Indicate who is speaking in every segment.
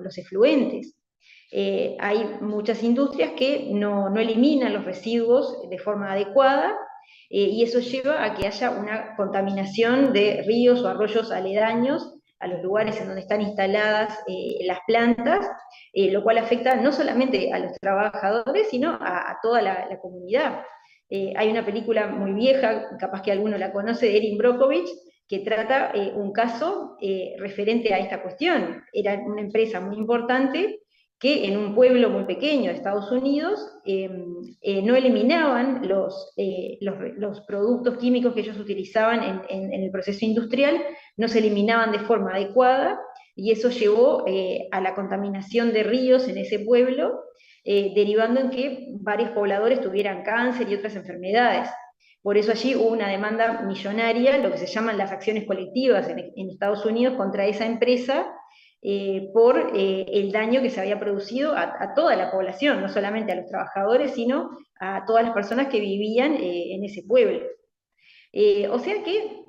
Speaker 1: los efluentes. Hay muchas industrias que no eliminan los residuos de forma adecuada, y eso lleva a que haya una contaminación de ríos o arroyos aledaños a los lugares en donde están instaladas las plantas, lo cual afecta no solamente a los trabajadores, sino a toda la comunidad. Hay una película muy vieja, capaz que alguno la conoce, de Erin Brockovich, que trata un caso referente a esta cuestión. Era una empresa muy importante que en un pueblo muy pequeño de Estados Unidos no eliminaban los productos químicos que ellos utilizaban en el proceso industrial, no se eliminaban de forma adecuada, y eso llevó a la contaminación de ríos en ese pueblo, derivando en que varios pobladores tuvieran cáncer y otras enfermedades. Por eso allí hubo una demanda millonaria, lo que se llaman las acciones colectivas en Estados Unidos, contra esa empresa, por el daño que se había producido a toda la población, no solamente a los trabajadores, sino a todas las personas que vivían en ese pueblo. O sea que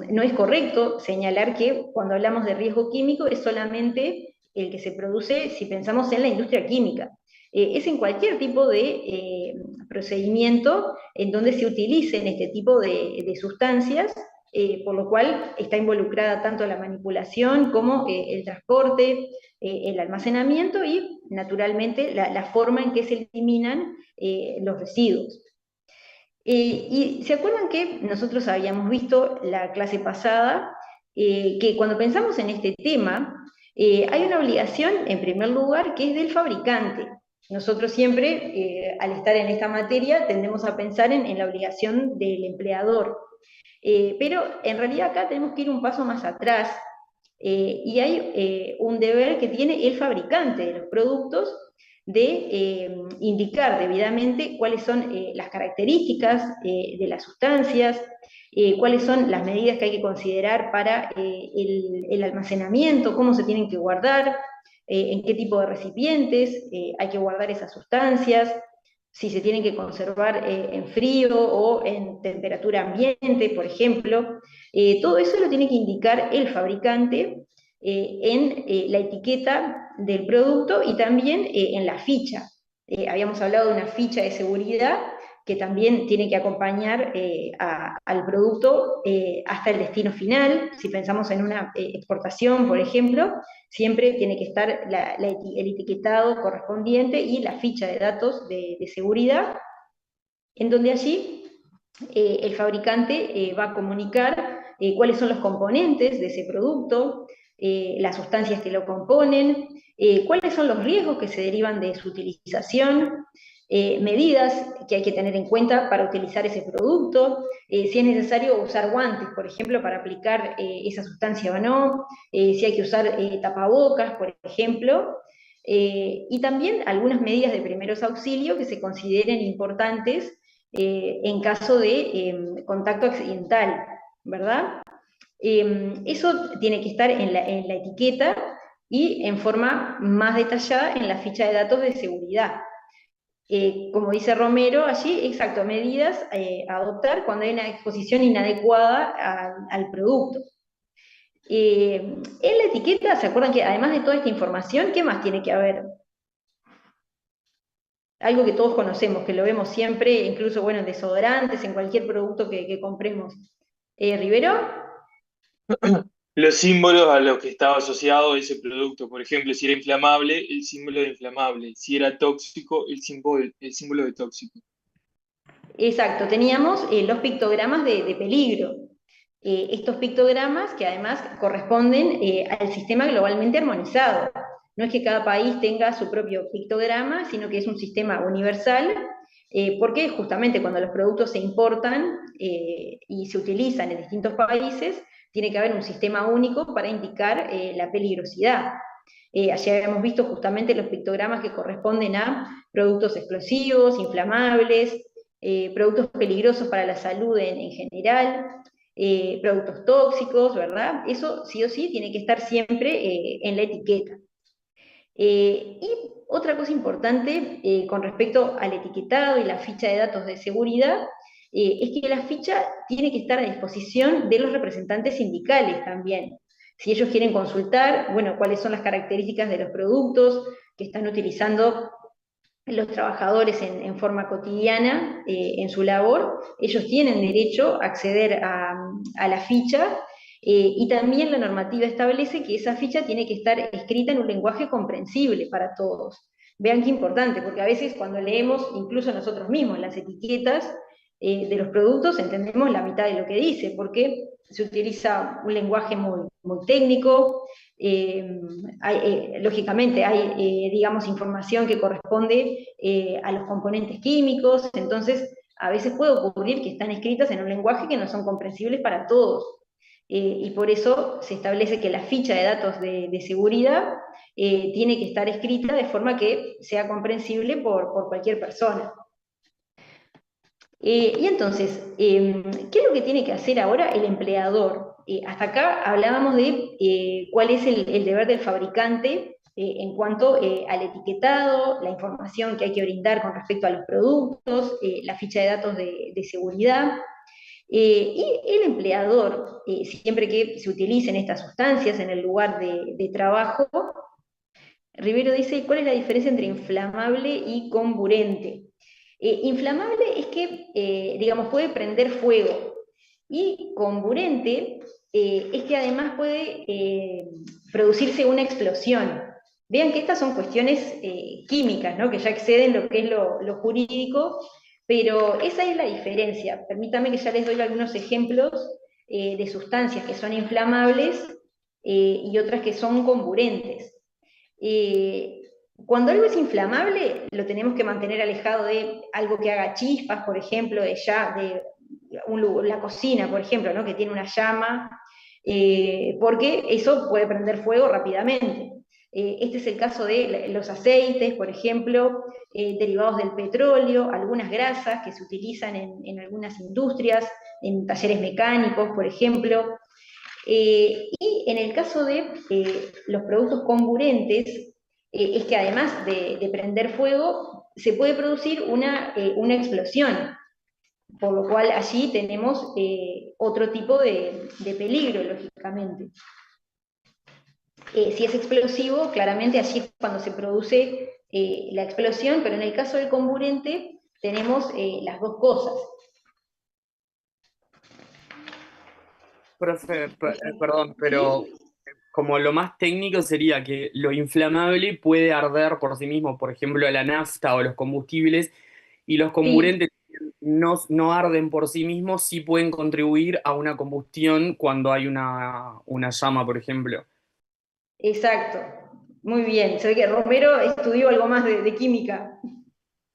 Speaker 1: no es correcto señalar que cuando hablamos de riesgo químico es solamente el que se produce si pensamos en la industria química. Es en cualquier tipo de procedimiento en donde se utilicen este tipo de sustancias, por lo cual está involucrada tanto la manipulación como el transporte, el almacenamiento y, naturalmente, la forma en que se eliminan los residuos. Y se acuerdan que nosotros habíamos visto la clase pasada que cuando pensamos en este tema, hay una obligación, en primer lugar, que es del fabricante. Nosotros siempre, al estar en esta materia, tendemos a pensar en la obligación del empleador. Pero en realidad acá tenemos que ir un paso más atrás, y hay un deber que tiene el fabricante de los productos de indicar debidamente cuáles son las características de las sustancias, cuáles son las medidas que hay que considerar para el almacenamiento, cómo se tienen que guardar, en qué tipo de recipientes hay que guardar esas sustancias, si se tienen que conservar en frío o en temperatura ambiente, por ejemplo. Todo eso lo tiene que indicar el fabricante en la etiqueta del producto y también en la ficha. Habíamos hablado de una ficha de seguridad que también tiene que acompañar al producto hasta el destino final. Si pensamos en una exportación, por ejemplo, siempre tiene que estar el etiquetado correspondiente y la ficha de datos de seguridad, en donde allí el fabricante va a comunicar cuáles son los componentes de ese producto, las sustancias que lo componen, cuáles son los riesgos que se derivan de su utilización, medidas que hay que tener en cuenta para utilizar ese producto, si es necesario usar guantes, por ejemplo, para aplicar esa sustancia o no, si hay que usar tapabocas, por ejemplo, y también algunas medidas de primeros auxilios que se consideren importantes en caso de contacto accidental, ¿verdad? Eso tiene que estar en la etiqueta y en forma más detallada en la ficha de datos de seguridad. Como dice Romero allí, exacto, medidas a adoptar cuando hay una exposición inadecuada al producto. En la etiqueta, ¿se acuerdan que además de toda esta información, qué más tiene que haber? Algo que todos conocemos, que lo vemos siempre, incluso, bueno, en desodorantes, en cualquier producto que compremos. ¿Rivero?
Speaker 2: Los símbolos a los que estaba asociado ese producto. Por ejemplo, si era inflamable, el símbolo de inflamable. Si era tóxico, el símbolo de tóxico.
Speaker 1: Exacto, teníamos los pictogramas de peligro. Estos pictogramas que además corresponden al sistema globalmente armonizado. No es que cada país tenga su propio pictograma, sino que es un sistema universal, porque justamente cuando los productos se importan y se utilizan en distintos países, tiene que haber un sistema único para indicar la peligrosidad. Allí habíamos visto justamente los pictogramas que corresponden a productos explosivos, inflamables, productos peligrosos para la salud en general, productos tóxicos, ¿verdad? Eso sí o sí tiene que estar siempre en la etiqueta. Y otra cosa importante con respecto al etiquetado y la ficha de datos de seguridad es que la ficha tiene que estar a disposición de los representantes sindicales también. Si ellos quieren consultar, bueno, cuáles son las características de los productos que están utilizando los trabajadores en forma cotidiana en su labor, ellos tienen derecho a acceder a la ficha y también la normativa establece que esa ficha tiene que estar escrita en un lenguaje comprensible para todos. Vean qué importante, porque a veces cuando leemos, incluso nosotros mismos, las etiquetas de los productos, entendemos la mitad de lo que dice, porque se utiliza un lenguaje muy técnico, lógicamente hay, digamos, información que corresponde a los componentes químicos, entonces a veces puede ocurrir que están escritas en un lenguaje que no son comprensibles para todos. Y por eso se establece que la ficha de datos de seguridad tiene que estar escrita de forma que sea comprensible por cualquier persona. Y entonces, ¿qué es lo que tiene que hacer ahora el empleador? Hasta acá hablábamos de cuál es el deber del fabricante en cuanto al etiquetado, la información que hay que brindar con respecto a los productos, la ficha de datos de seguridad. Y el empleador, siempre que se utilicen estas sustancias en el lugar de trabajo, Rivero dice, ¿cuál es la diferencia entre inflamable y comburente? Inflamable es que, digamos, puede prender fuego, y comburente es que además puede producirse una explosión. Vean que estas son cuestiones químicas, ¿no? Que ya exceden lo que es lo jurídico, pero esa es la diferencia. Permítame que ya les doy algunos ejemplos de sustancias que son inflamables y otras que son comburentes. Eh, Cuando algo es inflamable, lo tenemos que mantener alejado de algo que haga chispas, por ejemplo, de la cocina, por ejemplo, ¿no? Que tiene una llama, porque eso puede prender fuego rápidamente. Este es el caso de los aceites, por ejemplo, derivados del petróleo, algunas grasas que se utilizan en algunas industrias, en talleres mecánicos, por ejemplo. Y en el caso de los productos comburentes, es que además de prender fuego, se puede producir una explosión, por lo cual allí tenemos otro tipo de peligro, lógicamente. Si es explosivo, claramente allí es cuando se produce la explosión, pero en el caso del comburente tenemos las dos cosas.
Speaker 3: Profe, perdón, pero
Speaker 1: ¿Sí?
Speaker 3: como lo más técnico sería que lo inflamable puede arder por sí mismo, por ejemplo, la nafta o los combustibles, y los
Speaker 1: Sí,
Speaker 3: comburentes no arden por sí mismos, sí pueden contribuir a una combustión cuando hay una llama, por ejemplo.
Speaker 1: exacto. Muy bien. Se ve que Romero estudió algo más de química.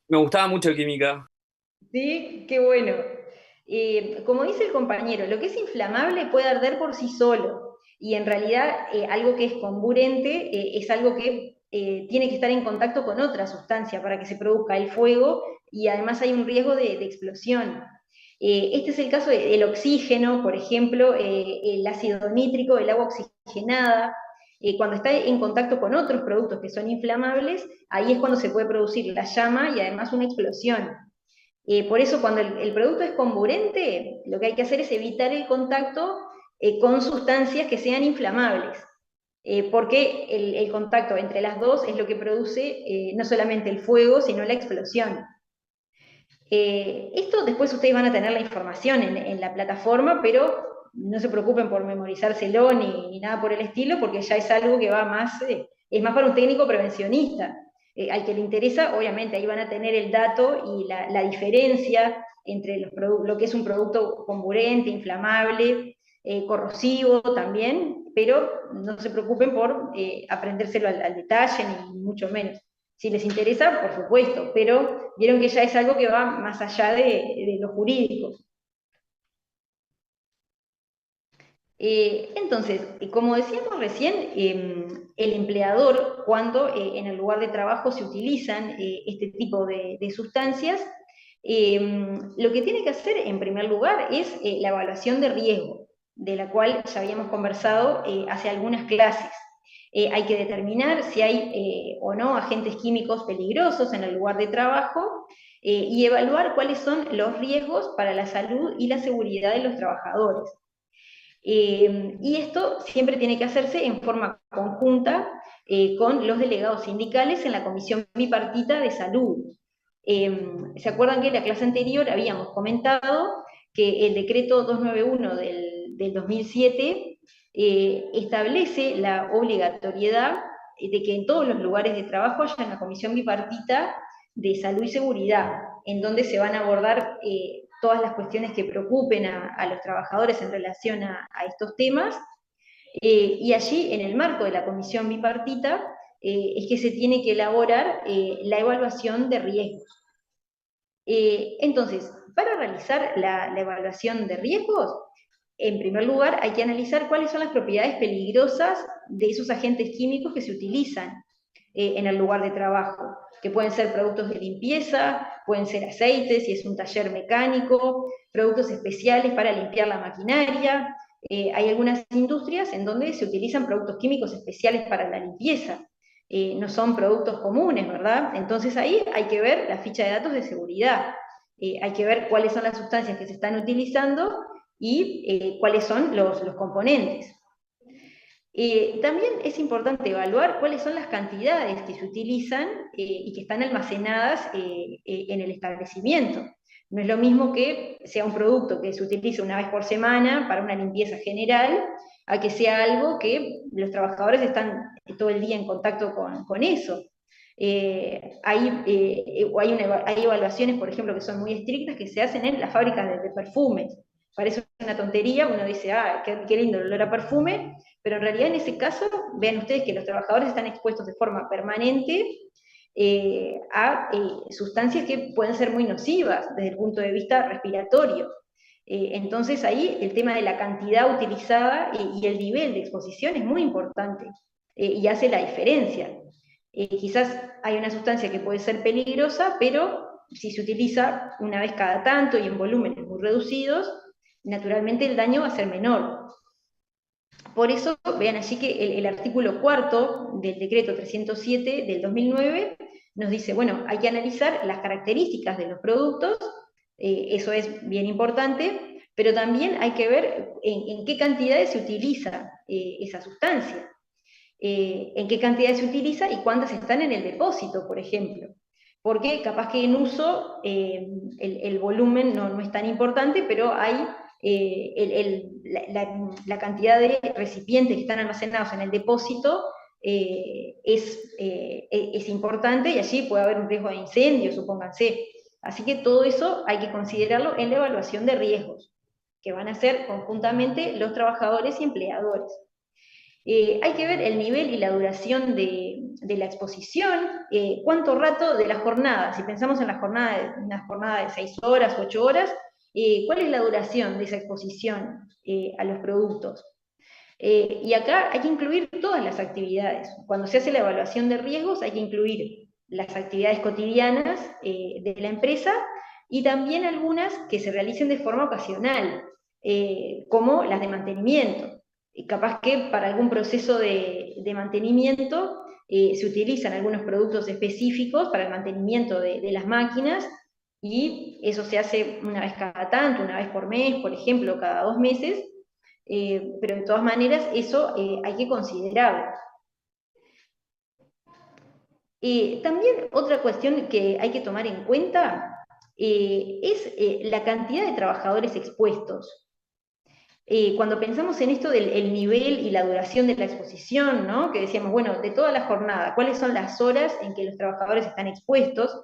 Speaker 3: Me gustaba mucho química.
Speaker 1: ¿Sí? Qué bueno. Como dice el compañero, lo que es inflamable puede arder por sí solo. Y en realidad algo que es comburente es algo que tiene que estar en contacto con otra sustancia para que se produzca el fuego y además hay un riesgo de explosión. Este es el caso del oxígeno, por ejemplo, el ácido nítrico, el agua oxigenada. Cuando está en contacto con otros productos que son inflamables, ahí es cuando se puede producir la llama y además una explosión. Por eso cuando el producto es comburente, lo que hay que hacer es evitar el contacto con sustancias que sean inflamables, porque el contacto entre las dos es lo que produce no solamente el fuego, sino la explosión. Esto después ustedes van a tener la información en la plataforma, pero no se preocupen por memorizárselo ni nada por el estilo, porque ya es algo que va más, es más para un técnico prevencionista. Al que le interesa, obviamente ahí van a tener el dato y la diferencia entre lo que es un producto comburente, inflamable, corrosivo también, pero no se preocupen por aprendérselo al detalle, ni mucho menos. Si les interesa, por supuesto, pero vieron que ya es algo que va más allá de lo jurídico. Entonces, como decíamos recién, el empleador, cuando en el lugar de trabajo se utilizan este tipo de sustancias, lo que tiene que hacer en primer lugar es la evaluación de riesgo, de la cual ya habíamos conversado hace algunas clases. Hay que determinar si hay o no agentes químicos peligrosos en el lugar de trabajo y evaluar cuáles son los riesgos para la salud y la seguridad de los trabajadores. Y esto siempre tiene que hacerse en forma conjunta con los delegados sindicales en la Comisión Bipartita de Salud. ¿Se acuerdan que en la clase anterior habíamos comentado que el decreto 291 del 2007 establece la obligatoriedad de que en todos los lugares de trabajo haya una comisión bipartita de salud y seguridad, en donde se van a abordar todas las cuestiones que preocupen a los trabajadores en relación a estos temas, y allí, en el marco de la comisión bipartita, es que se tiene que elaborar la evaluación de riesgos. Entonces, para realizar la evaluación de riesgos, en primer lugar hay que analizar cuáles son las propiedades peligrosas de esos agentes químicos que se utilizan en el lugar de trabajo, que pueden ser productos de limpieza, pueden ser aceites, si es un taller mecánico, productos especiales para limpiar la maquinaria. Hay algunas industrias en donde se utilizan productos químicos especiales para la limpieza. No son productos comunes, ¿verdad? Entonces ahí hay que ver la ficha de datos de seguridad, hay que ver cuáles son las sustancias que se están utilizando y cuáles son los componentes. También es importante evaluar cuáles son las cantidades que se utilizan y que están almacenadas en el establecimiento. No es lo mismo que sea un producto que se utilice una vez por semana para una limpieza general, a que sea algo que los trabajadores están todo el día en contacto con eso. Hay evaluaciones, por ejemplo, que son muy estrictas, que se hacen en las fábricas de perfumes. Parece una tontería, uno dice, qué lindo el olor a perfume, pero en realidad en ese caso, vean ustedes que los trabajadores están expuestos de forma permanente a sustancias que pueden ser muy nocivas desde el punto de vista respiratorio. Entonces ahí el tema de la cantidad utilizada y el nivel de exposición es muy importante y hace la diferencia. Quizás hay una sustancia que puede ser peligrosa, pero si se utiliza una vez cada tanto y en volúmenes muy reducidos, naturalmente el daño va a ser menor. Por eso, vean allí que el artículo 4 del decreto 307 del 2009 nos dice, bueno, hay que analizar las características de los productos, eso es bien importante, pero también hay que ver en qué cantidades se utiliza esa sustancia, en qué cantidades se utiliza y cuántas están en el depósito, por ejemplo. Porque capaz que en uso el volumen no es tan importante, pero hay la cantidad de recipientes que están almacenados en el depósito es importante, y allí puede haber un riesgo de incendio, supónganse. Así que todo eso hay que considerarlo en la evaluación de riesgos, que van a hacer conjuntamente los trabajadores y empleadores. Hay que ver el nivel y la duración de la exposición, cuánto rato de la jornada, si pensamos en una jornada de 6 horas, 8 horas, cuál es la duración de esa exposición a los productos. Y acá hay que incluir todas las actividades. Cuando se hace la evaluación de riesgos hay que incluir las actividades cotidianas de la empresa y también algunas que se realicen de forma ocasional, como las de mantenimiento. Capaz que para algún proceso de mantenimiento se utilizan algunos productos específicos para el mantenimiento de las máquinas, y eso se hace una vez cada tanto, una vez por mes, por ejemplo, cada 2 meses, pero de todas maneras eso hay que considerarlo. También otra cuestión que hay que tomar en cuenta es la cantidad de trabajadores expuestos. Cuando pensamos en esto del nivel y la duración de la exposición, ¿no? Que decíamos, bueno, de toda la jornada, ¿cuáles son las horas en que los trabajadores están expuestos?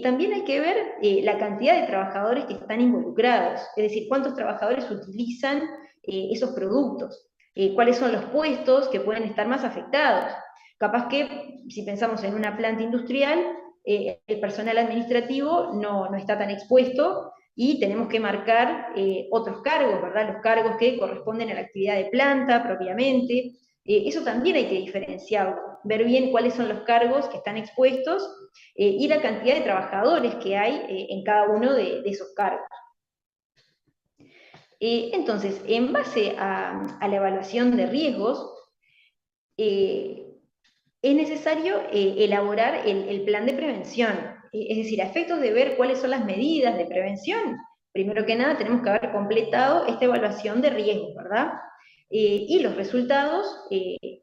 Speaker 1: También hay que ver la cantidad de trabajadores que están involucrados, es decir, cuántos trabajadores utilizan esos productos, cuáles son los puestos que pueden estar más afectados. Capaz que, si pensamos en una planta industrial, el personal administrativo no está tan expuesto, y tenemos que marcar otros cargos, ¿verdad? Los cargos que corresponden a la actividad de planta propiamente. Eso también hay que diferenciarlo, ver bien cuáles son los cargos que están expuestos y la cantidad de trabajadores que hay en cada uno de esos cargos. Entonces, en base a la evaluación de riesgos, es necesario elaborar el plan de prevención, es decir, a efectos de ver cuáles son las medidas de prevención primero que nada tenemos que haber completado esta evaluación de riesgos, ¿verdad? Y los resultados,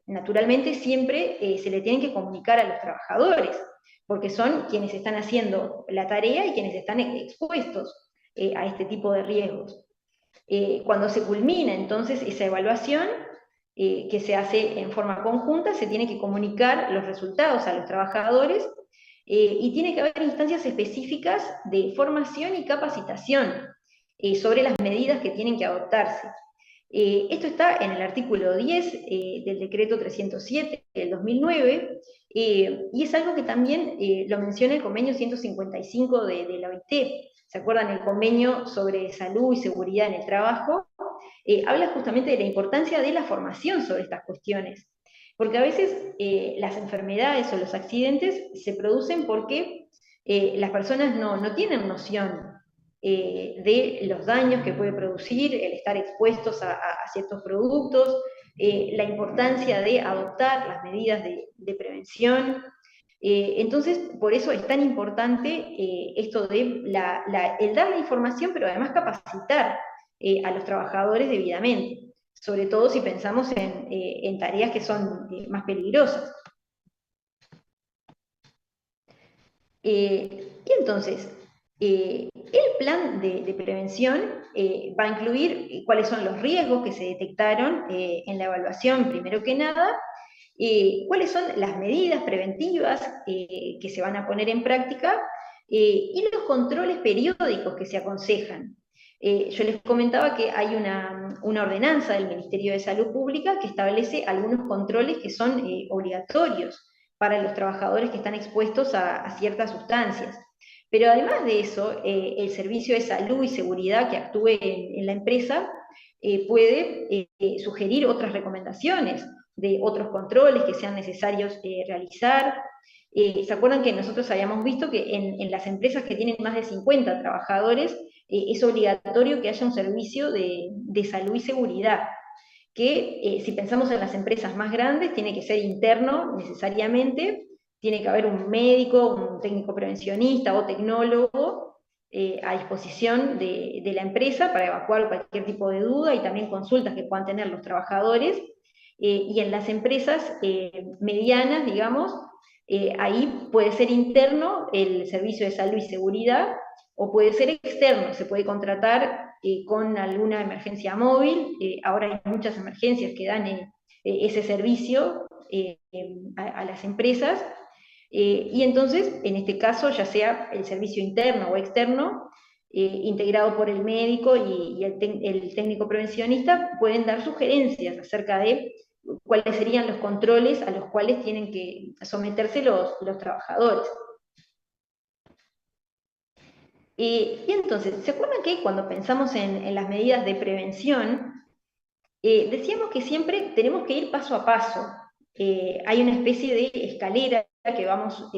Speaker 1: naturalmente, siempre se le tienen que comunicar a los trabajadores, porque son quienes están haciendo la tarea y quienes están expuestos a este tipo de riesgos. Cuando se culmina entonces esa evaluación, que se hace en forma conjunta, se tiene que comunicar los resultados a los trabajadores, y tiene que haber instancias específicas de formación y capacitación sobre las medidas que tienen que adoptarse. Esto está en el artículo 10 del decreto 307 del 2009, y es algo que también lo menciona el convenio 155 de la OIT. ¿Se acuerdan? El convenio sobre salud y seguridad en el trabajo habla justamente de la importancia de la formación sobre estas cuestiones. Porque a veces las enfermedades o los accidentes se producen porque las personas no tienen noción de los daños que puede producir el estar expuestos a ciertos productos, la importancia de adoptar las medidas de prevención. Entonces, por eso es tan importante esto de el dar la información, pero además capacitar a los trabajadores debidamente, sobre todo si pensamos en tareas que son más peligrosas. Y entonces, el plan de prevención va a incluir cuáles son los riesgos que se detectaron en la evaluación, primero que nada, cuáles son las medidas preventivas que se van a poner en práctica, y los controles periódicos que se aconsejan. Yo les comentaba que hay una ordenanza del Ministerio de Salud Pública que establece algunos controles que son obligatorios para los trabajadores que están expuestos a ciertas sustancias. Pero además de eso, el Servicio de Salud y Seguridad que actúe en la empresa puede sugerir otras recomendaciones de otros controles que sean necesarios realizar. ¿Se acuerdan que nosotros habíamos visto que en las empresas que tienen más de 50 trabajadores es obligatorio que haya un servicio de salud y seguridad? Que si pensamos en las empresas más grandes, tiene que ser interno necesariamente, tiene que haber un médico, un técnico prevencionista o tecnólogo a disposición de la empresa para evacuar cualquier tipo de duda y también consultas que puedan tener los trabajadores. Y en las empresas medianas, digamos, ahí puede ser interno el servicio de salud y seguridad, o puede ser externo, se puede contratar con alguna emergencia móvil. Ahora hay muchas emergencias que dan ese servicio a las empresas, y entonces, en este caso, ya sea el servicio interno o externo, integrado por el médico y el técnico prevencionista, pueden dar sugerencias acerca de cuáles serían los controles a los cuales tienen que someterse los trabajadores. Y entonces, ¿se acuerdan que cuando pensamos en las medidas de prevención, decíamos que siempre tenemos que ir paso a paso? Hay una especie de escalera que vamos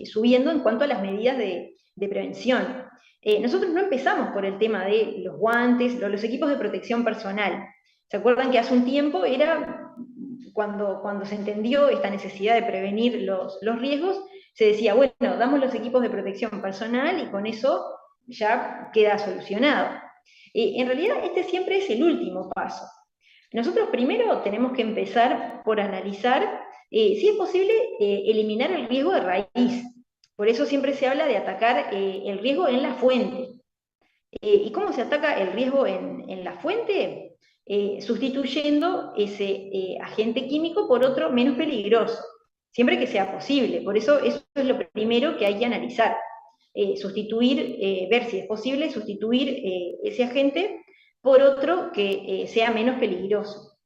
Speaker 1: subiendo en cuanto a las medidas de prevención. Nosotros no empezamos por el tema de los guantes, los equipos de protección personal. ¿Se acuerdan que hace un tiempo era cuando se entendió esta necesidad de prevenir los riesgos? Se decía, bueno, damos los equipos de protección personal y con eso ya queda solucionado. En realidad este siempre es el último paso. Nosotros primero tenemos que empezar por analizar si es posible eliminar el riesgo de raíz. Por eso siempre se habla de atacar el riesgo en la fuente. ¿Y cómo se ataca el riesgo en la fuente? Sustituyendo ese agente químico por otro menos peligroso, siempre que sea posible. Por eso es lo primero que hay que analizar. Sustituir, ver si es posible sustituir ese agente por otro que sea menos peligroso.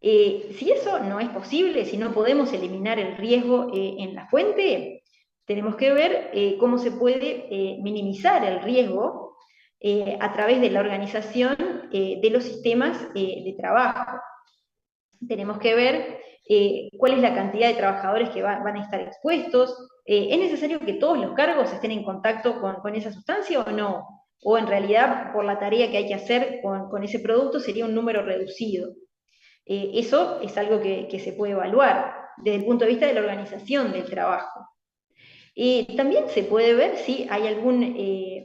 Speaker 1: Si eso no es posible, si no podemos eliminar el riesgo en la fuente, tenemos que ver cómo se puede minimizar el riesgo a través de la organización de los sistemas de trabajo. Tenemos que ver cuál es la cantidad de trabajadores que van a estar expuestos. ¿Es necesario que todos los cargos estén en contacto con esa sustancia o no? O en realidad, por la tarea que hay que hacer con ese producto, sería un número reducido. Eso es algo que se puede evaluar desde el punto de vista de la organización del trabajo. También se puede ver si hay algún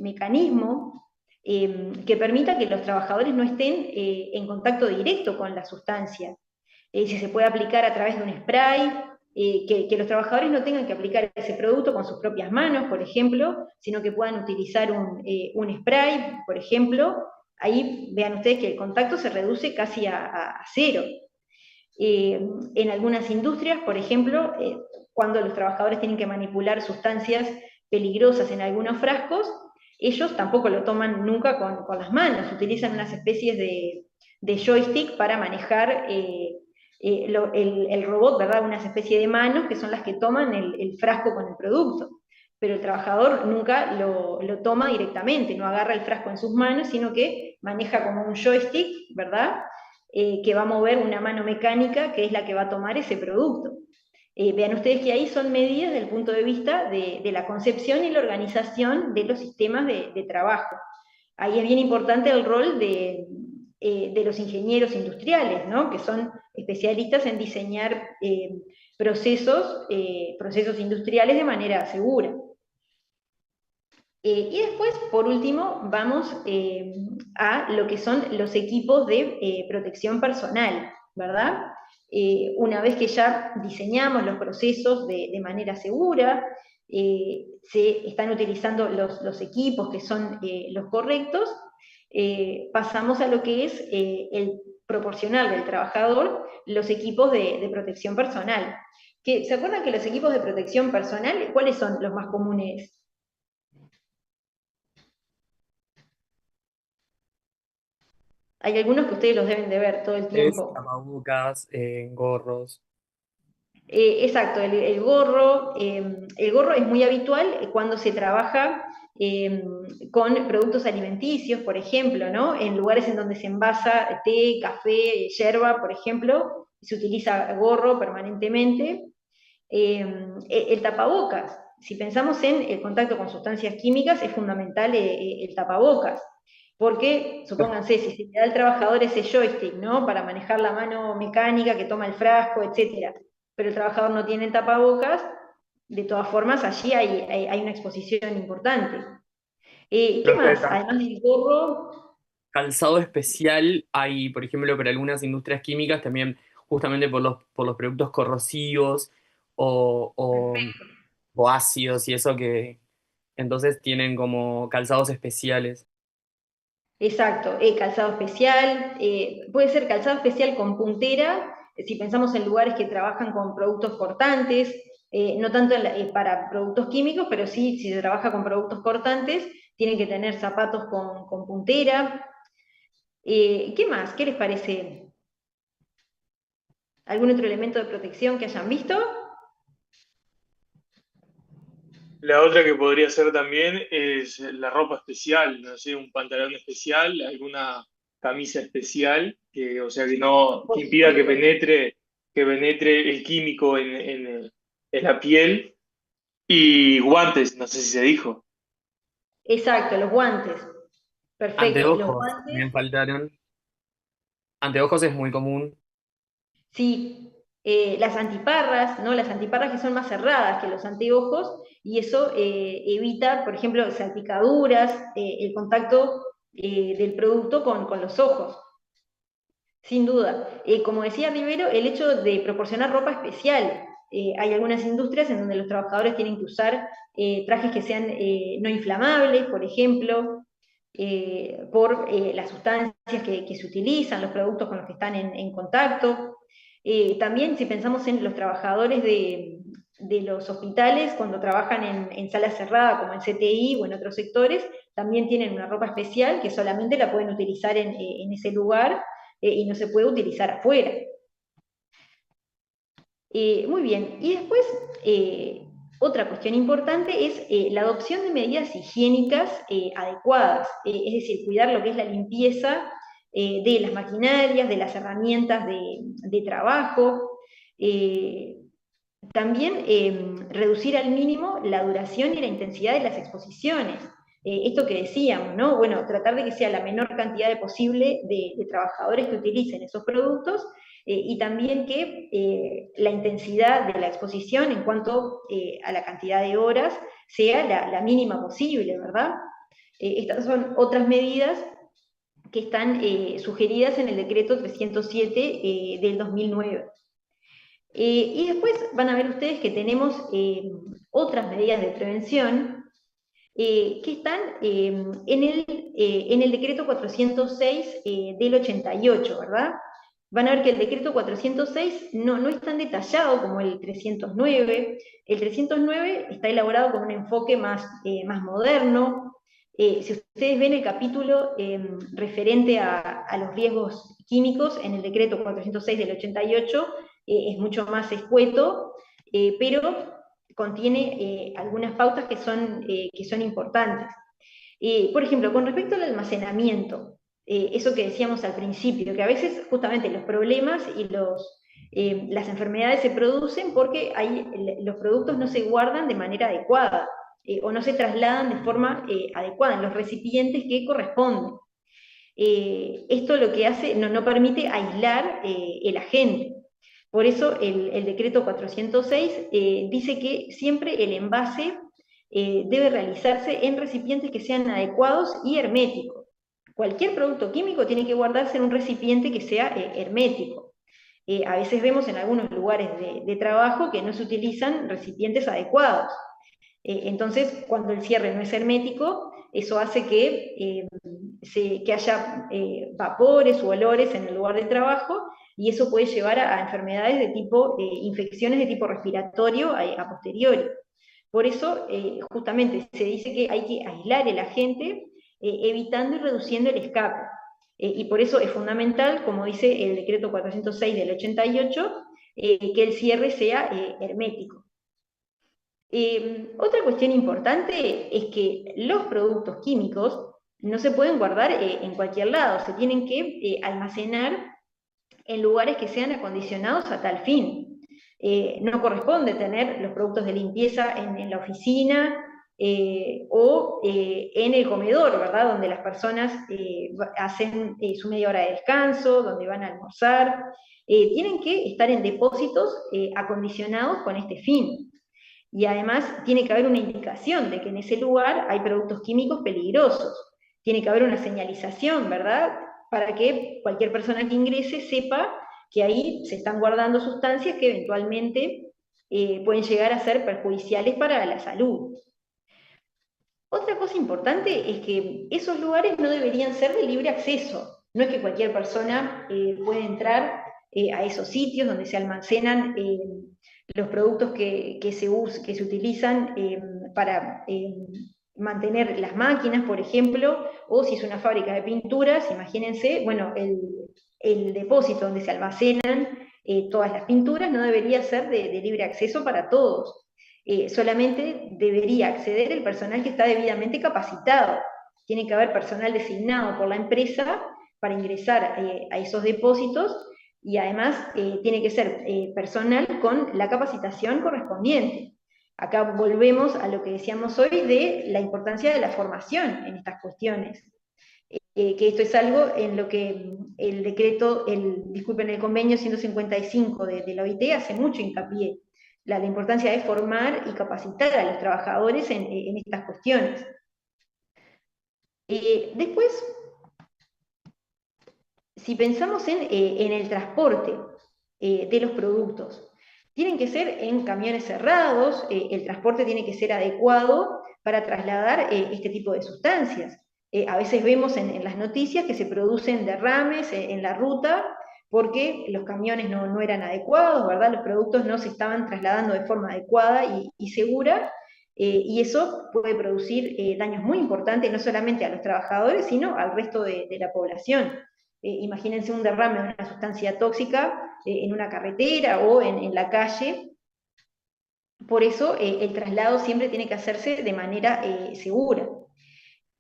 Speaker 1: mecanismo que permita que los trabajadores no estén en contacto directo con la sustancia. Si se puede aplicar a través de un spray, que los trabajadores no tengan que aplicar ese producto con sus propias manos, por ejemplo, sino que puedan utilizar un spray, por ejemplo. Ahí vean ustedes que el contacto se reduce casi a cero. En algunas industrias, por ejemplo, cuando los trabajadores tienen que manipular sustancias peligrosas en algunos frascos, ellos tampoco lo toman nunca con las manos, utilizan unas especies de joystick para manejar el robot, ¿verdad? Unas especies de manos que son las que toman el frasco con el producto. Pero el trabajador nunca lo toma directamente, no agarra el frasco en sus manos, sino que maneja como un joystick, ¿verdad? Que va a mover una mano mecánica que es la que va a tomar ese producto. Vean ustedes que ahí son medidas desde el punto de vista de la concepción y la organización de los sistemas de trabajo. Ahí es bien importante el rol de los ingenieros industriales, ¿no? Que son especialistas en diseñar procesos industriales de manera segura. Y después, por último, vamos a lo que son los equipos de protección personal, ¿verdad? Una vez que ya diseñamos los procesos de manera segura, se están utilizando los equipos que son los correctos, pasamos a lo que es el proporcionar del trabajador los equipos de protección personal. ¿Se acuerdan que los equipos de protección personal, cuáles son los más comunes? Hay algunos que ustedes los deben de ver todo el tiempo.
Speaker 3: Tapabocas, gorros.
Speaker 1: Exacto, el gorro es muy habitual cuando se trabaja con productos alimenticios, por ejemplo, ¿no? En lugares en donde se envasa té, café, yerba, por ejemplo, se utiliza gorro permanentemente. El tapabocas, si pensamos en el contacto con sustancias químicas, es fundamental el tapabocas. Porque, supónganse, si se le da al trabajador ese joystick, ¿no? Para manejar la mano mecánica que toma el frasco, etcétera, pero el trabajador no tiene tapabocas, de todas formas allí hay una exposición importante. ¿Qué
Speaker 3: Creo que
Speaker 1: más? Además del gorro.
Speaker 3: calzado especial hay, por ejemplo, para algunas industrias químicas también, justamente por los productos corrosivos o, o- o ácidos y eso que entonces tienen como calzados especiales.
Speaker 1: Exacto, calzado especial, puede ser calzado especial con puntera, si pensamos en lugares que trabajan con productos cortantes, no tanto para productos químicos, pero sí, si se trabaja con productos cortantes, tienen que tener zapatos con puntera. ¿Qué más? ¿Qué les parece? ¿Algún otro elemento de protección que hayan visto?
Speaker 2: La otra que podría ser también es la ropa especial, no sé, un pantalón especial, alguna camisa especial, que, o sea, que
Speaker 1: Por
Speaker 2: impida
Speaker 1: supuesto.
Speaker 2: que penetre el químico en la piel, y guantes, no sé si se dijo.
Speaker 1: Exacto, los guantes. Perfecto, los
Speaker 3: Anteojos
Speaker 1: guantes.
Speaker 3: también faltaron. Anteojos es muy común.
Speaker 1: Sí, las antiparras, ¿no? Las antiparras que son más cerradas que los anteojos, y eso evita, por ejemplo, salpicaduras, el contacto del producto con los ojos, sin duda. Como decía Rivero, el hecho de proporcionar ropa especial. Hay algunas industrias en donde los trabajadores tienen que usar trajes que sean no inflamables, por ejemplo, por las sustancias que se utilizan, los productos con los que están en contacto. También si pensamos en los trabajadores de los hospitales, cuando trabajan en sala cerrada, como en CTI o en otros sectores, también tienen una ropa especial que solamente la pueden utilizar en ese lugar y no se puede utilizar afuera. Muy bien, y después otra cuestión importante es la adopción de medidas higiénicas adecuadas, es decir, cuidar lo que es la limpieza de las maquinarias, de las herramientas de trabajo, también reducir al mínimo la duración y la intensidad de las exposiciones. Esto que decíamos, ¿no? Bueno, tratar de que sea la menor cantidad posible de trabajadores que utilicen esos productos y también que la intensidad de la exposición en cuanto a la cantidad de horas sea la mínima posible, ¿verdad? Estas son otras medidas que están sugeridas en el decreto 307 del 2009. Y después van a ver ustedes que tenemos otras medidas de prevención que están en el decreto 406 del 88, ¿verdad? Van a ver que el decreto 406 no es tan detallado como el 309. El 309 está elaborado con un enfoque más moderno. Si ustedes ven el capítulo referente a los riesgos químicos en el decreto 406 del 88, es mucho más escueto, pero contiene algunas pautas que son importantes. Por ejemplo, con respecto al almacenamiento, eso que decíamos al principio, que a veces justamente los problemas y las enfermedades se producen porque los productos no se guardan de manera adecuada o no se trasladan de forma adecuada en los recipientes que corresponden. Esto lo que hace, no permite aislar el agente. Por eso el decreto 406 dice que siempre el envase debe realizarse en recipientes que sean adecuados y herméticos. Cualquier producto químico tiene que guardarse en un recipiente que sea hermético. A veces vemos en algunos lugares de trabajo que no se utilizan recipientes adecuados. Entonces, cuando el cierre no es hermético, eso hace que haya vapores u olores en el lugar de trabajo, y eso puede llevar a enfermedades de tipo, infecciones de tipo respiratorio a posteriori. Por eso, justamente, se dice que hay que aislar el agente, evitando y reduciendo el escape. Y por eso es fundamental, como dice el decreto 406 del 88, que el cierre sea hermético. Otra cuestión importante es que los productos químicos no se pueden guardar en cualquier lado, se tienen que almacenar en lugares que sean acondicionados a tal fin. No corresponde tener los productos de limpieza en la oficina o en el comedor, ¿verdad? Donde las personas hacen su media hora de descanso, donde van a almorzar. Tienen que estar en depósitos acondicionados con este fin. Y además tiene que haber una indicación de que en ese lugar hay productos químicos peligrosos. Tiene que haber una señalización, ¿verdad? Para que cualquier persona que ingrese sepa que ahí se están guardando sustancias que eventualmente pueden llegar a ser perjudiciales para la salud. Otra cosa importante es que esos lugares no deberían ser de libre acceso. No es que cualquier persona puede entrar a esos sitios donde se almacenan los productos que se utilizan para mantener las máquinas, por ejemplo, o si es una fábrica de pinturas, imagínense, bueno, el depósito donde se almacenan todas las pinturas no debería ser de libre acceso para todos. Solamente debería acceder el personal que está debidamente capacitado. Tiene que haber personal designado por la empresa para ingresar a esos depósitos, y además tiene que ser personal con la capacitación correspondiente. Acá volvemos a lo que decíamos hoy de la importancia de la formación en estas cuestiones. Que esto es algo en lo que el convenio 155 de la OIT hace mucho hincapié. La importancia de formar y capacitar a los trabajadores en estas cuestiones. Después, si pensamos en el transporte de los productos, tienen que ser en camiones cerrados, el transporte tiene que ser adecuado para trasladar este tipo de sustancias. A veces vemos en las noticias que se producen derrames en la ruta porque los camiones no eran adecuados, ¿verdad? Los productos no se estaban trasladando de forma adecuada y segura, y eso puede producir daños muy importantes, no solamente a los trabajadores, sino al resto de la población. Imagínense un derrame de una sustancia tóxica en una carretera o en la calle. Por eso el traslado siempre tiene que hacerse de manera segura.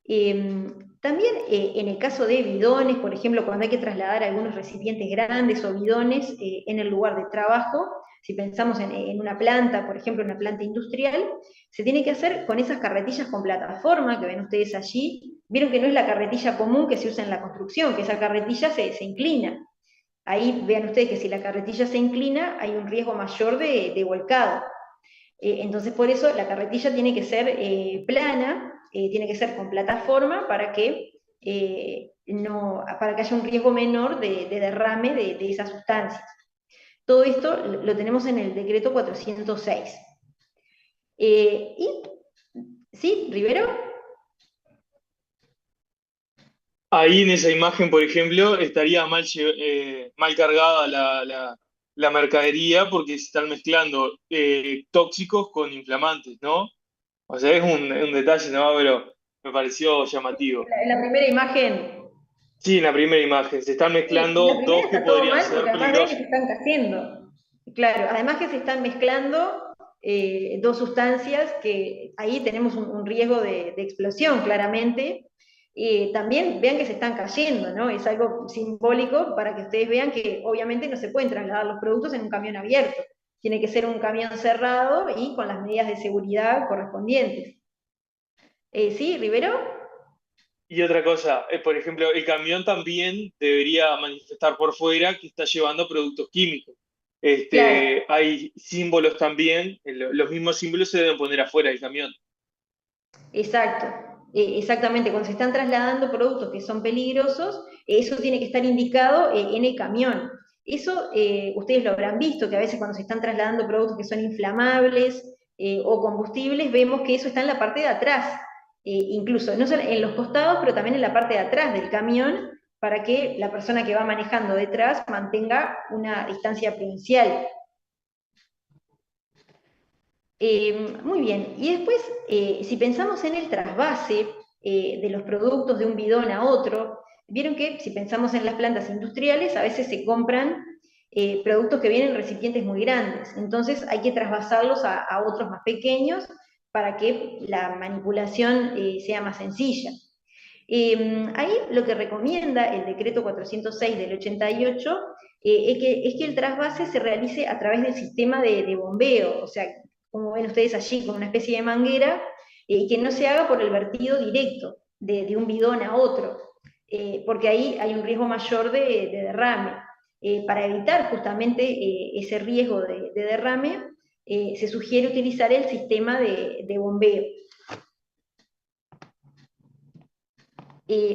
Speaker 1: También en el caso de bidones, por ejemplo, cuando hay que trasladar algunos recipientes grandes o bidones en el lugar de trabajo, si pensamos en una planta, por ejemplo, una planta industrial, se tiene que hacer con esas carretillas con plataforma que ven ustedes allí. Vieron que no es la carretilla común que se usa en la construcción, que esa carretilla se inclina. Ahí vean ustedes que si la carretilla se inclina, hay un riesgo mayor de volcado. Entonces, por eso la carretilla tiene que ser plana, tiene que ser con plataforma para que, para que haya un riesgo menor de derrame de esas sustancias. Todo esto lo tenemos en el decreto 406. ¿Sí, Rivero?
Speaker 2: Ahí en esa imagen, por ejemplo, estaría mal cargada la mercadería porque se están mezclando tóxicos con inflamantes, ¿no? O sea, es un detalle, ¿no? Pero me pareció llamativo.
Speaker 1: En la primera imagen.
Speaker 2: Sí, en la primera imagen, se están
Speaker 1: Sí, en la
Speaker 2: mezclando
Speaker 1: primera
Speaker 2: dos que
Speaker 1: está todo
Speaker 2: podrían
Speaker 1: mal
Speaker 2: ser
Speaker 1: porque además ven que se
Speaker 2: peligrosos.
Speaker 1: están cayendo. Claro, además que se están mezclando dos sustancias que ahí tenemos un riesgo de explosión, claramente. También vean que se están cayendo, ¿no? Es algo simbólico para que ustedes vean que obviamente no se pueden trasladar los productos en un camión abierto. Tiene que ser un camión cerrado y con las medidas de seguridad correspondientes. ¿Sí, Rivero?
Speaker 2: Y otra cosa, por ejemplo, el camión también debería manifestar por fuera que está llevando productos químicos.
Speaker 1: Claro.
Speaker 2: Hay símbolos también, los mismos símbolos se deben poner afuera del camión.
Speaker 1: Exacto, exactamente. Cuando se están trasladando productos que son peligrosos, eso tiene que estar indicado en el camión. Eso ustedes lo habrán visto, que a veces cuando se están trasladando productos que son inflamables o combustibles, vemos que eso está en la parte de atrás, incluso no solo en los costados, pero también en la parte de atrás del camión, para que la persona que va manejando detrás mantenga una distancia prudencial. Muy bien, y después, si pensamos en el trasvase de los productos de un bidón a otro, vieron que si pensamos en las plantas industriales, a veces se compran productos que vienen en recipientes muy grandes, entonces hay que trasvasarlos a otros más pequeños para que la manipulación sea más sencilla. Ahí lo que recomienda el decreto 406 del 88 es que el trasvase se realice a través del sistema de bombeo, o sea, como ven ustedes allí, con una especie de manguera, y que no se haga por el vertido directo de un bidón a otro, porque ahí hay un riesgo mayor de derrame. Para evitar justamente ese riesgo de derrame, se sugiere utilizar el sistema de bombeo.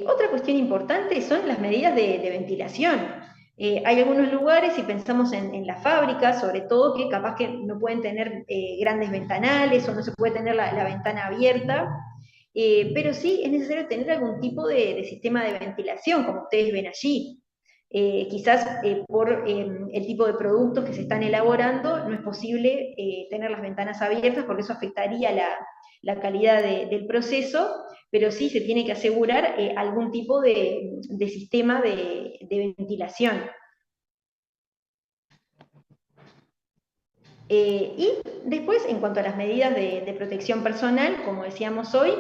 Speaker 1: Otra cuestión importante son las medidas de ventilación. Hay algunos lugares, si pensamos en las fábricas, sobre todo, que capaz que no pueden tener grandes ventanales o no se puede tener la ventana abierta, pero sí es necesario tener algún tipo de sistema de ventilación, como ustedes ven allí. Quizás por el tipo de productos que se están elaborando no es posible tener las ventanas abiertas porque eso afectaría la calidad del proceso, pero sí se tiene que asegurar algún tipo de sistema de ventilación. Y después, en cuanto a las medidas de protección personal, como decíamos hoy,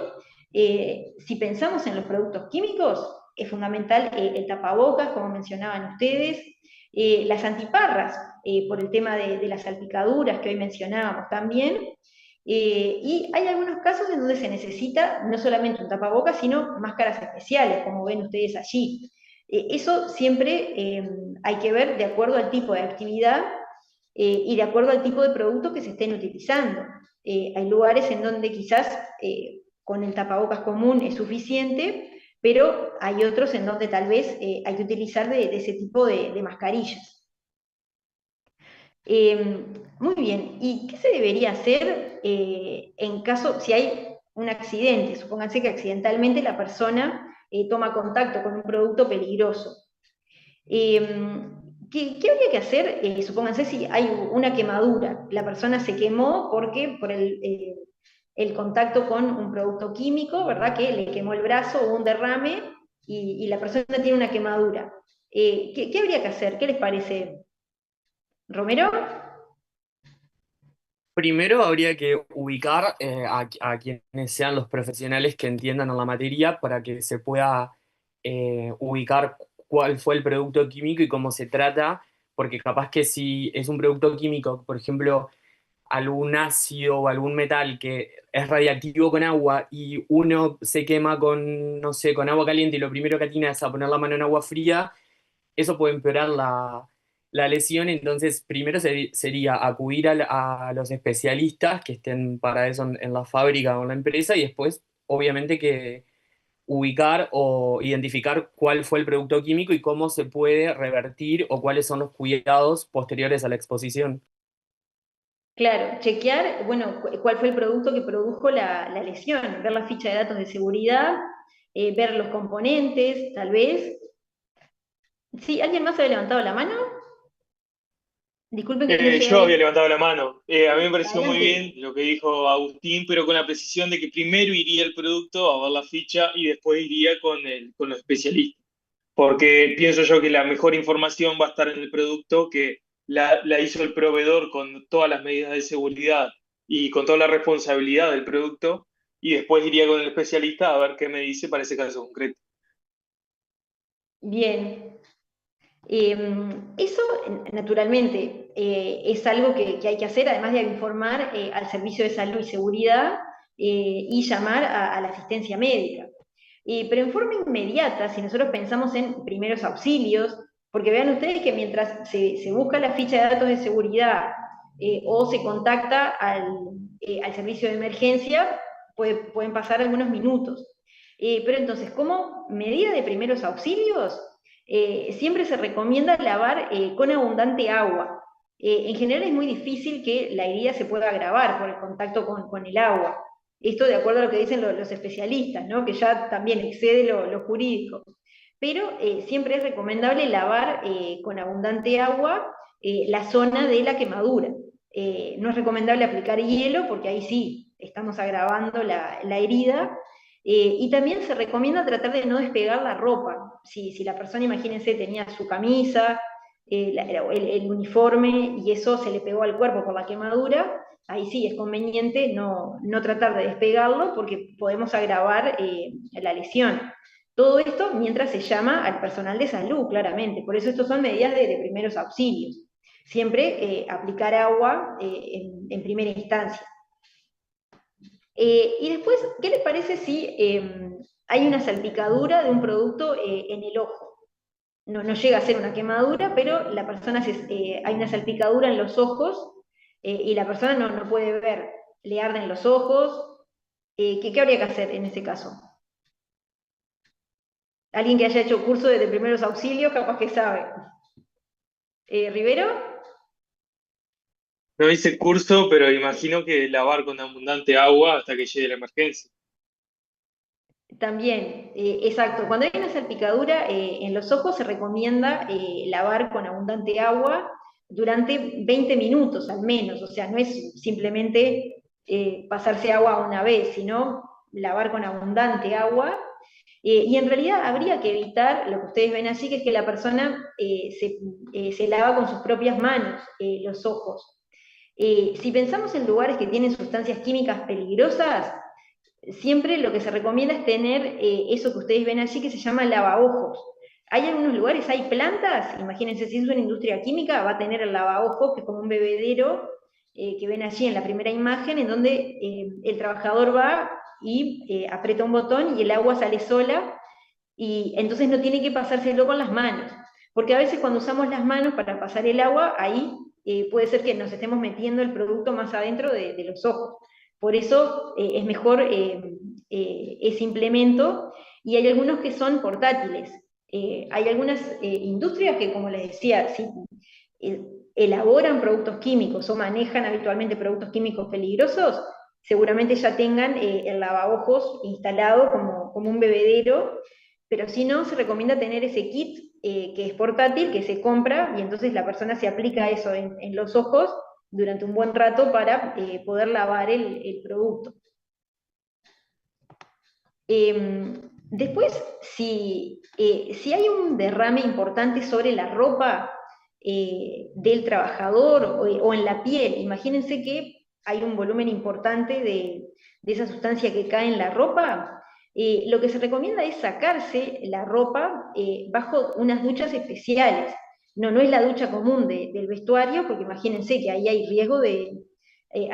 Speaker 1: si pensamos en los productos químicos, es fundamental el tapabocas, como mencionaban ustedes, las antiparras, por el tema de las salpicaduras que hoy mencionábamos también, y hay algunos casos en donde se necesita no solamente un tapabocas, sino máscaras especiales, como ven ustedes allí. Eso siempre hay que ver de acuerdo al tipo de actividad y de acuerdo al tipo de producto que se estén utilizando. Hay lugares en donde quizás con el tapabocas común es suficiente, pero hay otros en donde tal vez hay que utilizar de ese tipo de mascarillas. Muy bien, ¿y qué se debería hacer en caso, si hay un accidente? Supónganse que accidentalmente la persona toma contacto con un producto peligroso. ¿Qué habría que hacer? Supónganse si hay una quemadura, la persona se quemó porque por el contacto con un producto químico, ¿verdad? Que le quemó el brazo, hubo un derrame y la persona tiene una quemadura. ¿Qué habría que hacer? ¿Qué les parece? ¿Romero?
Speaker 3: Primero habría que ubicar a quienes sean los profesionales que entiendan en la materia para que se pueda ubicar cuál fue el producto químico y cómo se trata, porque capaz que si es un producto químico, por ejemplo, algún ácido o algún metal que es radiactivo con agua y uno se quema con, no sé, con agua caliente y lo primero que atina es a poner la mano en agua fría, eso puede empeorar la lesión. Entonces primero sería acudir a los especialistas que estén para eso en la fábrica o en la empresa y después obviamente que ubicar o identificar cuál fue el producto químico y cómo se puede revertir o cuáles son los cuidados posteriores a la exposición.
Speaker 1: Claro, chequear, bueno, cuál fue el producto que produjo la lesión, ver la ficha de datos de seguridad, ver los componentes, tal vez. ¿Sí? ¿Alguien más había levantado la mano? Disculpen que no llegué a
Speaker 2: Yo había
Speaker 1: ver.
Speaker 2: levantado la mano. A mí me pareció muy
Speaker 1: Adelante.
Speaker 2: bien lo que dijo Agustín, pero con la precisión de que primero iría el producto a ver la ficha y después iría con los especialistas. Porque pienso yo que la mejor información va a estar en el producto, que la hizo el proveedor con todas las medidas de seguridad y con toda la responsabilidad del producto, y después iría con el especialista a ver qué me dice para ese caso concreto.
Speaker 1: Bien. Eso, naturalmente, es algo que hay que hacer, además de informar al Servicio de Salud y Seguridad y llamar a la asistencia médica. Pero en forma inmediata, si nosotros pensamos en primeros auxilios, porque vean ustedes que mientras se busca la ficha de datos de seguridad o se contacta al servicio de emergencia, pueden pasar algunos minutos. Pero entonces, como medida de primeros auxilios, siempre se recomienda lavar con abundante agua. En general es muy difícil que la herida se pueda agravar por el contacto con el agua. Esto de acuerdo a lo que dicen los especialistas, ¿no? Que ya también excede lo jurídico. Pero siempre es recomendable lavar con abundante agua la zona de la quemadura. No es recomendable aplicar hielo porque ahí sí estamos agravando la herida. Y también se recomienda tratar de no despegar la ropa. Si la persona, imagínense, tenía su camisa, el uniforme y eso se le pegó al cuerpo por la quemadura, ahí sí es conveniente no tratar de despegarlo porque podemos agravar la lesión. Todo esto mientras se llama al personal de salud, claramente. Por eso estas son medidas de primeros auxilios. Siempre aplicar agua en primera instancia. Y después, ¿qué les parece si hay una salpicadura de un producto en el ojo? No llega a ser una quemadura, pero la persona hay una salpicadura en los ojos y la persona no puede ver, le arden los ojos. ¿Qué habría que hacer en ese caso? Alguien que haya hecho curso de primeros auxilios, capaz que sabe. ¿Rivero?
Speaker 2: No hice curso, pero imagino que lavar con abundante agua hasta que llegue la emergencia.
Speaker 1: También, exacto. Cuando hay una salpicadura en los ojos se recomienda lavar con abundante agua durante 20 minutos al menos, o sea, no es simplemente pasarse agua una vez, sino lavar con abundante agua. Y en realidad habría que evitar lo que ustedes ven así, que es que la persona se lava con sus propias manos los ojos. Si pensamos en lugares que tienen sustancias químicas peligrosas, siempre lo que se recomienda es tener eso que ustedes ven allí que se llama lavaojos. Hay algunos lugares, hay plantas, imagínense si es una industria química, va a tener el lavaojos, que es como un bebedero que ven allí en la primera imagen, en donde el trabajador va y aprieta un botón y el agua sale sola, y entonces no tiene que pasárselo con las manos. Porque a veces cuando usamos las manos para pasar el agua, ahí puede ser que nos estemos metiendo el producto más adentro de los ojos. Por eso es mejor ese implemento, y hay algunos que son portátiles. Hay algunas industrias que, como les decía, sí, elaboran productos químicos o manejan habitualmente productos químicos peligrosos, seguramente ya tengan el lavaojos instalado como un bebedero, pero si no, se recomienda tener ese kit que es portátil, que se compra, y entonces la persona se aplica eso en los ojos durante un buen rato para poder lavar el producto. Después, si hay un derrame importante sobre la ropa del trabajador o en la piel, imagínense que hay un volumen importante de esa sustancia que cae en la ropa, lo que se recomienda es sacarse la ropa bajo unas duchas especiales. No es la ducha común del vestuario, porque imagínense que ahí hay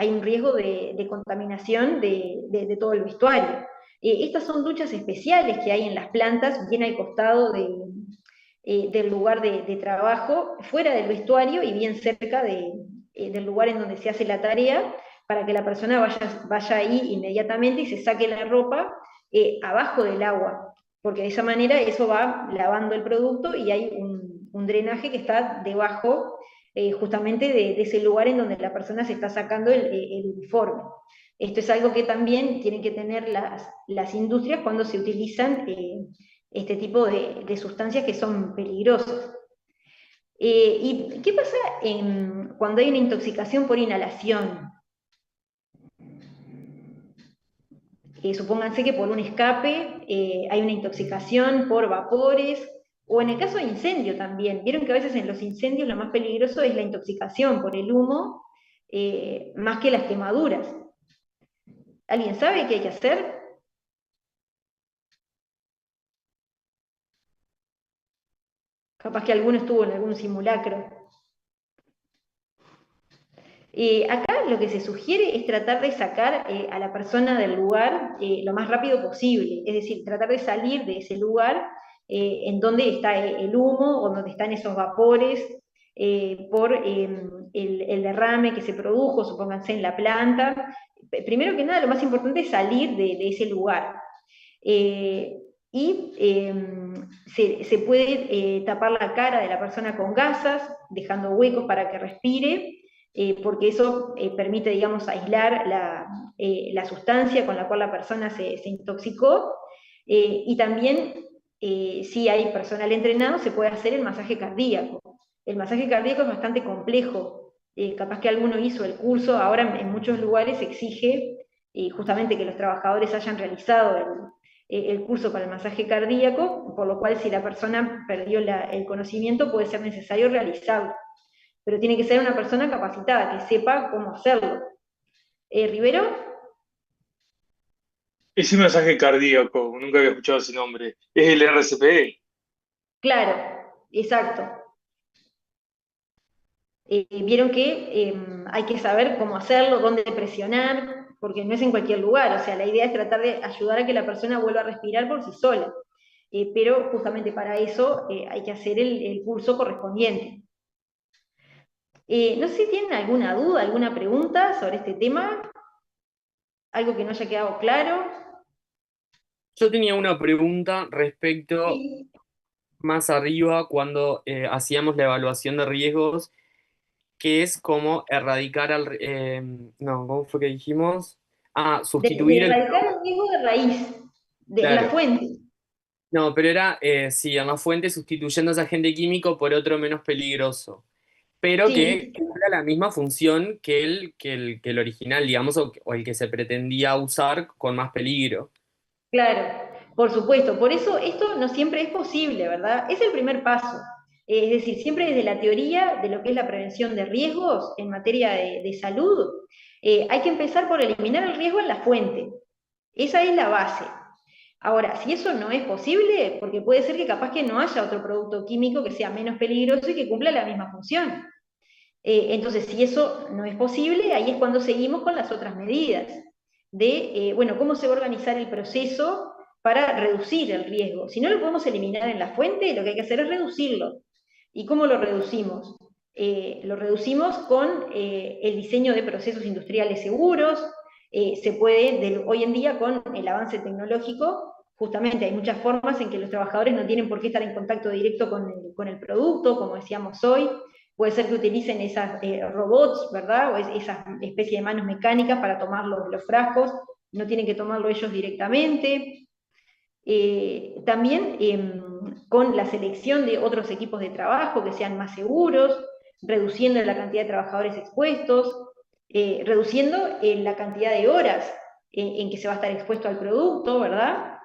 Speaker 1: un riesgo de contaminación de todo el vestuario. Estas son duchas especiales que hay en las plantas, bien al costado del lugar de trabajo, fuera del vestuario y bien cerca del lugar en donde se hace la tarea, para que la persona vaya ahí inmediatamente y se saque la ropa abajo del agua, porque de esa manera eso va lavando el producto y hay un drenaje que está debajo justamente de ese lugar en donde la persona se está sacando el uniforme. Esto es algo que también tienen que tener las industrias cuando se utilizan este tipo de sustancias que son peligrosas. ¿Y qué pasa cuando hay una intoxicación por inhalación? Supónganse que por un escape hay una intoxicación por vapores, o en el caso de incendio también. Vieron que a veces en los incendios lo más peligroso es la intoxicación por el humo, más que las quemaduras. ¿Alguien sabe qué hay que hacer? Capaz que alguno estuvo en algún simulacro. Acá lo que se sugiere es tratar de sacar a la persona del lugar lo más rápido posible, es decir, tratar de salir de ese lugar en donde está el humo o donde están esos vapores por el derrame que se produjo, supónganse en la planta. Primero que nada, lo más importante es salir de ese lugar. Y se puede tapar la cara de la persona con gasas, dejando huecos para que respire, porque eso permite, digamos, aislar la sustancia con la cual la persona se intoxicó, y también, si hay personal entrenado, se puede hacer el masaje cardíaco. El masaje cardíaco es bastante complejo, capaz que alguno hizo el curso, ahora en muchos lugares se exige justamente que los trabajadores hayan realizado el curso para el masaje cardíaco, por lo cual si la persona perdió el conocimiento puede ser necesario realizarlo, pero tiene que ser una persona capacitada, que sepa cómo hacerlo. ¿Rivero?
Speaker 2: Ese masaje cardíaco, nunca había escuchado ese nombre. ¿Es el RCP?
Speaker 1: Claro, exacto. Vieron que hay que saber cómo hacerlo, dónde presionar, porque no es en cualquier lugar, o sea, la idea es tratar de ayudar a que la persona vuelva a respirar por sí sola, pero justamente para eso hay que hacer el curso correspondiente. No sé si tienen alguna duda, alguna pregunta sobre este tema, algo que no haya quedado claro.
Speaker 3: Yo tenía una pregunta respecto
Speaker 1: Sí.
Speaker 3: más arriba cuando hacíamos la evaluación de riesgos, que es como erradicar no, ¿cómo fue que dijimos? Ah,
Speaker 1: De
Speaker 3: sustituir el...
Speaker 1: erradicar el riesgo de raíz, de la
Speaker 3: Claro.
Speaker 1: fuente.
Speaker 3: No, pero era, sí, en la fuente sustituyendo ese agente químico por otro menos peligroso, pero que
Speaker 1: Sí,
Speaker 3: cumpla la misma función que el original, digamos, o el que se pretendía usar con más peligro.
Speaker 1: claro, por supuesto. Por eso esto no siempre es posible, ¿verdad? Es el primer paso. Es decir, siempre desde la teoría de lo que es la prevención de riesgos en materia de salud, hay que empezar por eliminar el riesgo en la fuente. Esa es la base. Ahora, si eso no es posible, porque puede ser que capaz que no haya otro producto químico que sea menos peligroso y que cumpla la misma función. Entonces, si eso no es posible, ahí es cuando seguimos con las otras medidas de, bueno, cómo se va a organizar el proceso para reducir el riesgo. Si no lo podemos eliminar en la fuente, lo que hay que hacer es reducirlo. ¿Y cómo lo reducimos? Lo reducimos con el diseño de procesos industriales seguros. Se puede, hoy en día, con el avance tecnológico, justamente hay muchas formas en que los trabajadores no tienen por qué estar en contacto directo con el producto, como decíamos hoy. Puede ser que utilicen esas robots, ¿verdad? O esa especie de manos mecánicas para tomar los frascos, no tienen que tomarlo ellos directamente. También con la selección de otros equipos de trabajo que sean más seguros, reduciendo la cantidad de trabajadores expuestos, reduciendo la cantidad de horas en que se va a estar expuesto al producto, ¿verdad?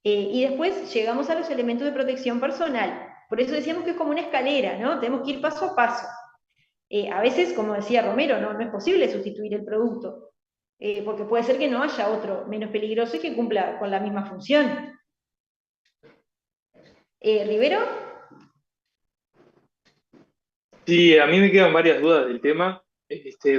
Speaker 1: Y después llegamos a los elementos de protección personal. Por eso decíamos que es como una escalera, ¿no? Tenemos que ir paso a paso. A veces, como decía Romero, no es posible sustituir el producto, porque puede ser que no haya otro menos peligroso y que cumpla con la misma función. ¿Rivero?
Speaker 2: Sí, a mí me quedan varias dudas del tema,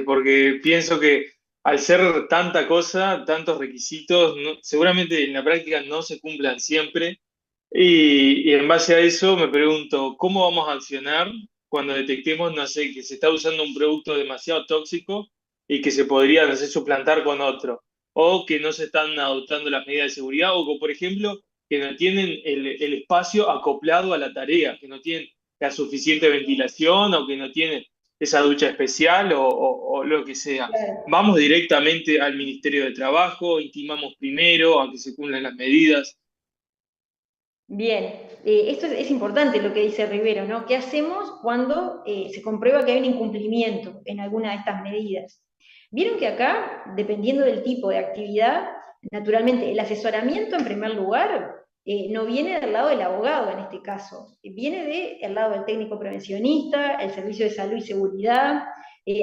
Speaker 2: porque pienso que al ser tanta cosa, tantos requisitos, seguramente en la práctica no se cumplan siempre. Y en base a eso me pregunto, ¿cómo vamos a accionar cuando detectemos, no sé, que se está usando un producto demasiado tóxico y que se podría, no sé, suplantar con otro? o que no se están adoptando las medidas de seguridad, o que, por ejemplo, que no tienen el espacio acoplado a la tarea, que no tienen la suficiente ventilación o que no tienen esa ducha especial o lo que sea.
Speaker 1: Claro.
Speaker 2: Vamos directamente al Ministerio de Trabajo, intimamos primero a que se cumplan las medidas.
Speaker 1: Bien, esto es importante lo que dice Rivero, ¿no? ¿Qué hacemos cuando se comprueba que hay un incumplimiento en alguna de estas medidas? Vieron que acá, dependiendo del tipo de actividad, naturalmente el asesoramiento en primer lugar no viene del lado del abogado en este caso, viene del lado del técnico prevencionista, el servicio de salud y seguridad.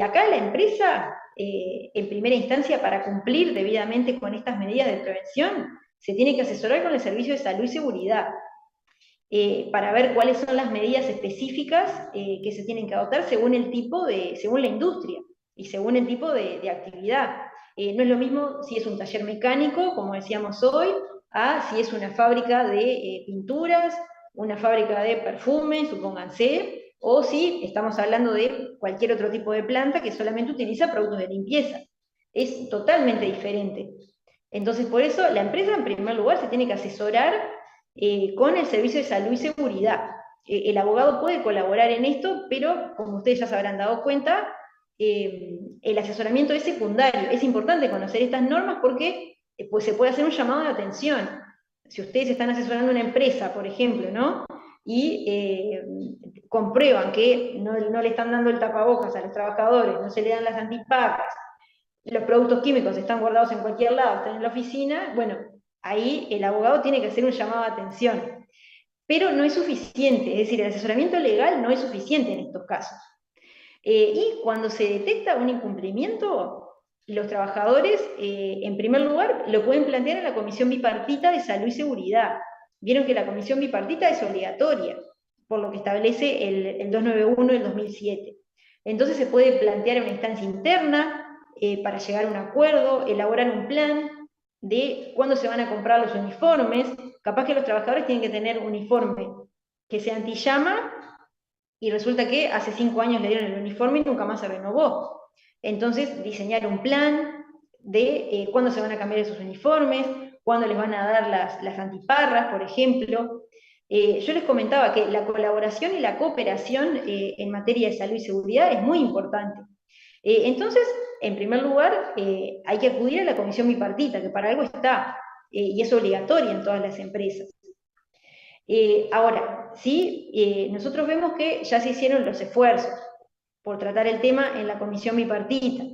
Speaker 1: Acá la empresa, en primera instancia, para cumplir debidamente con estas medidas de prevención, se tiene que asesorar con el servicio de salud y seguridad para ver cuáles son las medidas específicas que se tienen que adoptar según el tipo según la industria y según el tipo de actividad. No es lo mismo si es un taller mecánico, como decíamos hoy, a si es una fábrica de pinturas, una fábrica de perfumes, supónganse, o si estamos hablando de cualquier otro tipo de planta que solamente utiliza productos de limpieza. Es totalmente diferente. Entonces, por eso la empresa, en primer lugar, se tiene que asesorar con el servicio de salud y seguridad. El abogado puede colaborar en esto, pero como ustedes ya se habrán dado cuenta, el asesoramiento es secundario. Es importante conocer estas normas porque pues se puede hacer un llamado de atención. Si ustedes están asesorando a una empresa, por ejemplo, ¿no? Y comprueban que no le están dando el tapabocas a los trabajadores, no se le dan las antiparras, los productos químicos están guardados en cualquier lado, están en la oficina, bueno, ahí el abogado tiene que hacer un llamado de atención. Pero no es suficiente, es decir, el asesoramiento legal no es suficiente en estos casos. Y cuando se detecta un incumplimiento, los trabajadores, en primer lugar, lo pueden plantear a la Comisión Bipartita de Salud y Seguridad. Vieron que la Comisión Bipartita es obligatoria, por lo que establece el 291 del 2007. Entonces se puede plantear una instancia interna para llegar a un acuerdo, elaborar un plan de cuándo se van a comprar los uniformes. Capaz que los trabajadores tienen que tener uniforme que sea antillama y resulta que hace 5 años le dieron el uniforme y nunca más se renovó. Entonces, diseñar un plan de cuándo se van a cambiar esos uniformes, cuándo les van a dar las antiparras, por ejemplo. Yo les comentaba que la colaboración y la cooperación en materia de salud y seguridad es muy importante. Entonces, en primer lugar, hay que acudir a la comisión bipartita, que para algo está, y es obligatoria en todas las empresas. Ahora, sí, nosotros vemos que ya se hicieron los esfuerzos por tratar el tema en la comisión bipartita.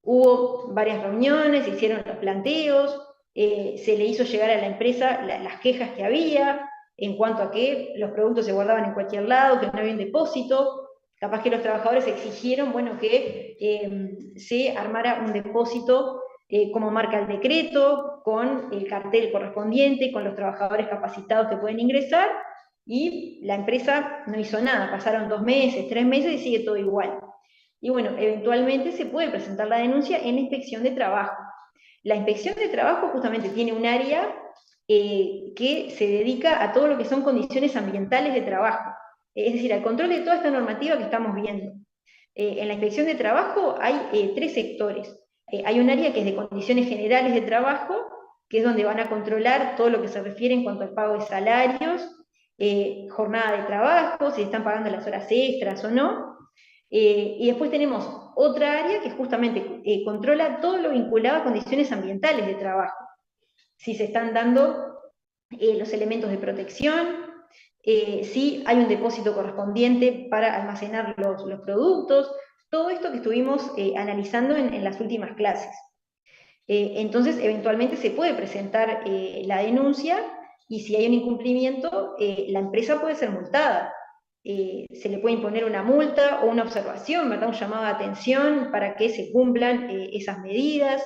Speaker 1: Hubo varias reuniones, se hicieron los planteos, se le hizo llegar a la empresa las quejas que había en cuanto a que los productos se guardaban en cualquier lado, que no había un depósito. Capaz que los trabajadores exigieron, bueno, que se armara un depósito como marca el decreto, con el cartel correspondiente, con los trabajadores capacitados que pueden ingresar, y la empresa no hizo nada, pasaron 2 meses, 3 meses y sigue todo igual. Y bueno, eventualmente se puede presentar la denuncia en la inspección de trabajo. La inspección de trabajo justamente tiene un área que se dedica a todo lo que son condiciones ambientales de trabajo, es decir, al control de toda esta normativa que estamos viendo. En la inspección de trabajo hay 3 sectores. Hay un área que es de condiciones generales de trabajo, que es donde van a controlar todo lo que se refiere en cuanto al pago de salarios, jornada de trabajo, si están pagando las horas extras o no. Y después tenemos otra área que justamente controla todo lo vinculado a condiciones ambientales de trabajo. Si se están dando los elementos de protección, si hay un depósito correspondiente para almacenar los productos, todo esto que estuvimos analizando en las últimas clases. Entonces, eventualmente se puede presentar la denuncia y si hay un incumplimiento, la empresa puede ser multada. Se le puede imponer una multa o una observación, ¿verdad? Un llamado de atención para que se cumplan esas medidas.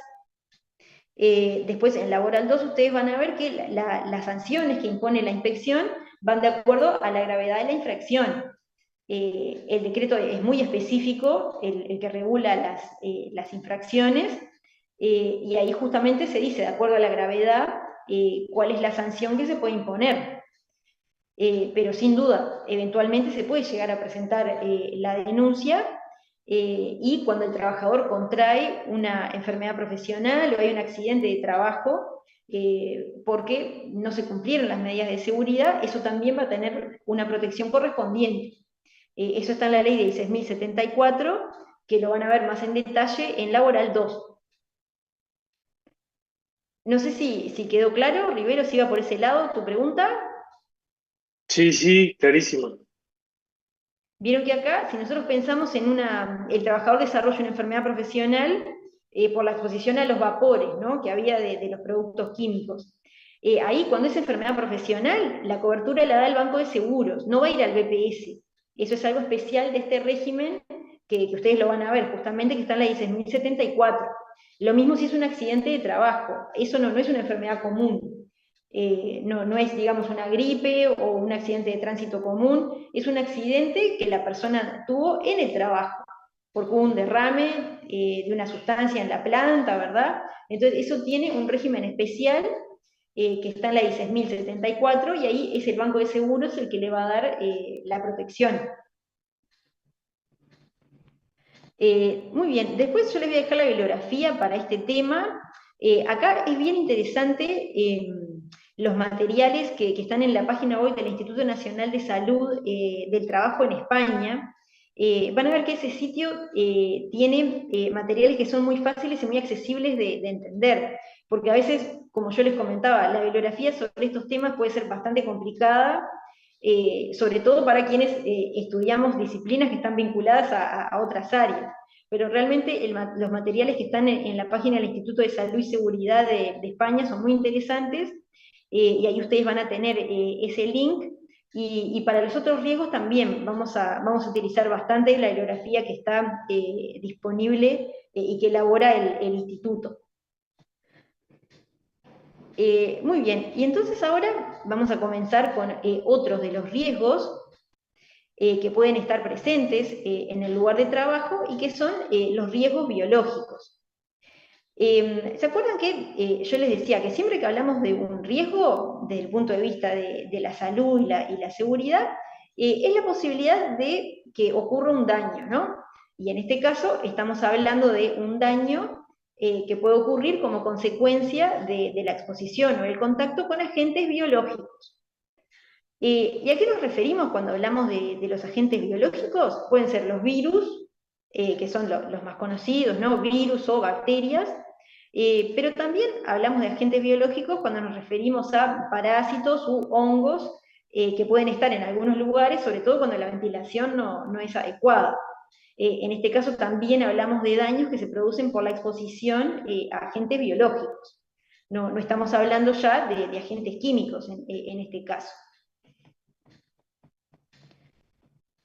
Speaker 1: Después, en Laboral 2, ustedes van a ver que las sanciones que impone la inspección van de acuerdo a la gravedad de la infracción. El decreto es muy específico, el que regula las infracciones, y ahí justamente se dice, de acuerdo a la gravedad, cuál es la sanción que se puede imponer. Pero sin duda, eventualmente se puede llegar a presentar la denuncia, y cuando el trabajador contrae una enfermedad profesional o hay un accidente de trabajo, porque no se cumplieron las medidas de seguridad, eso también va a tener una protección correspondiente. Eso está en la ley de 16.074, que lo van a ver más en detalle en Laboral 2. No sé si quedó claro, Rivero, si iba por ese lado tu pregunta.
Speaker 2: Sí, sí, clarísimo.
Speaker 1: Vieron que acá, si nosotros pensamos en el trabajador desarrolla una enfermedad profesional por la exposición a los vapores, ¿no?, que había de los productos químicos. Ahí, cuando es enfermedad profesional, la cobertura la da el Banco de Seguros, no va a ir al BPS. Eso es algo especial de este régimen que ustedes lo van a ver, justamente que está en la 16.074. Lo mismo si es un accidente de trabajo, eso no es una enfermedad común. No es, digamos, una gripe o un accidente de tránsito común, es un accidente que la persona tuvo en el trabajo, porque hubo un derrame de una sustancia en la planta, ¿verdad? Entonces, eso tiene un régimen especial que está en la 16.074 y ahí es el Banco de Seguros el que le va a dar la protección. Muy bien, después yo les voy a dejar la bibliografía para este tema. Acá es bien interesante los materiales que están en la página web del Instituto Nacional de Salud del Trabajo en España. Van a ver que ese sitio tiene materiales que son muy fáciles y muy accesibles de entender, porque a veces, como yo les comentaba, la bibliografía sobre estos temas puede ser bastante complicada, sobre todo para quienes estudiamos disciplinas que están vinculadas a otras áreas. Pero realmente los materiales que están en la página del Instituto de Salud y Seguridad de España son muy interesantes, y ahí ustedes van a tener ese link, y para los otros riesgos también vamos a utilizar bastante la bibliografía que está disponible y que elabora el instituto. Muy bien, y entonces ahora vamos a comenzar con otros de los riesgos que pueden estar presentes en el lugar de trabajo y que son los riesgos biológicos. ¿Se acuerdan que yo les decía que siempre que hablamos de un riesgo, desde el punto de vista de la salud y la seguridad, es la posibilidad de que ocurra un daño, ¿no? Y en este caso estamos hablando de un daño que puede ocurrir como consecuencia de la exposición o el contacto con agentes biológicos. ¿Y a qué nos referimos cuando hablamos de los agentes biológicos? Pueden ser los virus, que son los más conocidos, ¿no? Virus o bacterias, pero también hablamos de agentes biológicos cuando nos referimos a parásitos u hongos que pueden estar en algunos lugares, sobre todo cuando la ventilación no es adecuada. En este caso también hablamos de daños que se producen por la exposición a agentes biológicos. No estamos hablando ya de agentes químicos en este caso.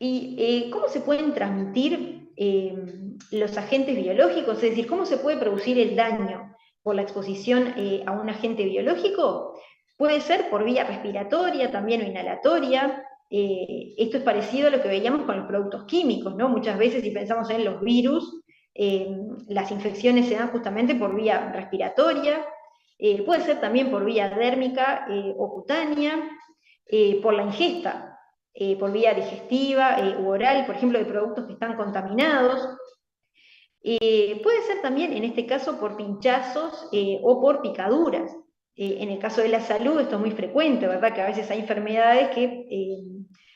Speaker 1: ¿Y cómo se pueden transmitir los agentes biológicos? Es decir, ¿cómo se puede producir el daño por la exposición a un agente biológico? Puede ser por vía respiratoria también o inhalatoria. Esto es parecido a lo que veíamos con los productos químicos, ¿no? Muchas veces, si pensamos en los virus, las infecciones se dan justamente por vía respiratoria. Puede ser también por vía dérmica o cutánea, por la ingesta. Por vía digestiva u oral, por ejemplo, de productos que están contaminados. Puede ser también, en este caso, por pinchazos o por picaduras. En el caso de la salud esto es muy frecuente, ¿verdad? Que a veces hay enfermedades que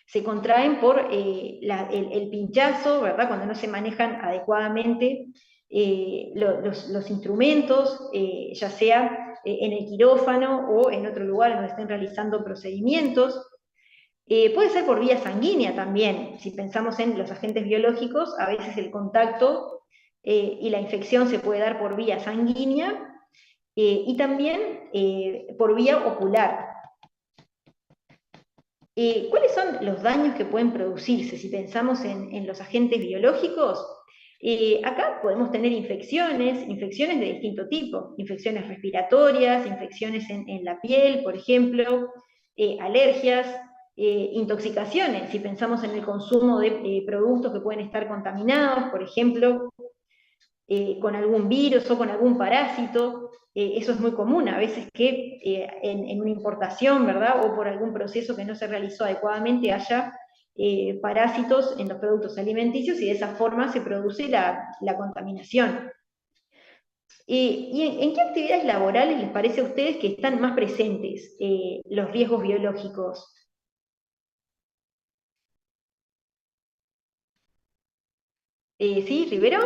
Speaker 1: se contraen por el pinchazo, ¿verdad? Cuando no se manejan adecuadamente los instrumentos, ya sea en el quirófano o en otro lugar donde estén realizando procedimientos. Puede ser por vía sanguínea también. Si pensamos en los agentes biológicos, a veces el contacto y la infección se puede dar por vía sanguínea y también por vía ocular. ¿Cuáles son los daños que pueden producirse si pensamos en los agentes biológicos? Acá podemos tener infecciones de distinto tipo, infecciones respiratorias, infecciones en la piel, por ejemplo, alergias, intoxicaciones, si pensamos en el consumo de productos que pueden estar contaminados, por ejemplo, con algún virus o con algún parásito. Eso es muy común, a veces que en una importación, ¿verdad? O por algún proceso que no se realizó adecuadamente haya parásitos en los productos alimenticios y de esa forma se produce la contaminación. ¿Y en qué actividades laborales les parece a ustedes que están más presentes los riesgos biológicos? ¿Sí, Rivero?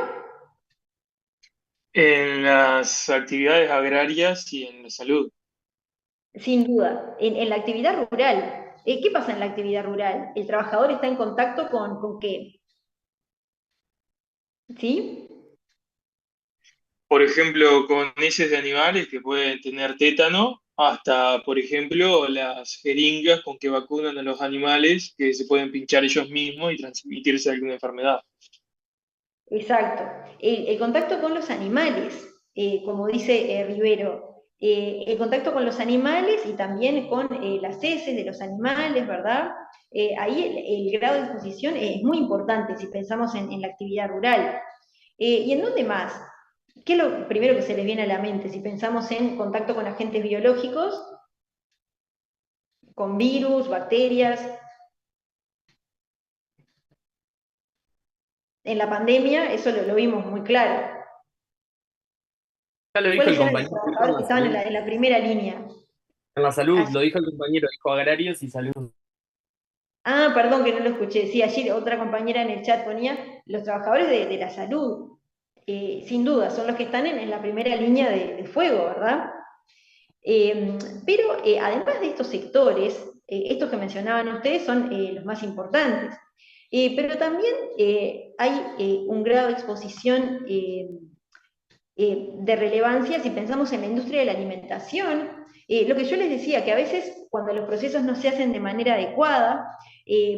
Speaker 2: En las actividades agrarias y en la salud.
Speaker 1: Sin duda, en la actividad rural. ¿Qué pasa en la actividad rural? ¿El trabajador está en contacto con qué? ¿Sí?
Speaker 2: Por ejemplo, con heces de animales que pueden tener tétano, hasta, por ejemplo, las jeringas con que vacunan a los animales que se pueden pinchar ellos mismos y transmitirse alguna enfermedad.
Speaker 1: Exacto. El contacto con los animales, como dice Rivero, el contacto con los animales y también con las heces de los animales, ¿verdad? Ahí el grado de exposición es muy importante si pensamos en la actividad rural. ¿Y en dónde más? ¿Qué es lo primero que se les viene a la mente si pensamos en contacto con agentes biológicos, con virus, bacterias? En la pandemia eso lo vimos muy claro.
Speaker 3: Ya lo dijo el
Speaker 1: ¿Cuáles eran los
Speaker 3: compañero, dijo en
Speaker 1: trabajadores que
Speaker 3: la
Speaker 1: estaban
Speaker 3: salud.
Speaker 1: en la primera línea?
Speaker 3: En la salud,
Speaker 1: Allí.
Speaker 3: lo dijo el compañero, dijo agrarios y salud.
Speaker 1: Ah, perdón que no lo escuché. Sí, allí otra compañera en el chat ponía los trabajadores de la salud. Sin duda, son los que están en la primera línea de fuego, ¿verdad? Pero además de estos sectores, estos que mencionaban ustedes son los más importantes. Pero también hay un grado de exposición de relevancia si pensamos en la industria de la alimentación. Lo que yo les decía, que a veces cuando los procesos no se hacen de manera adecuada,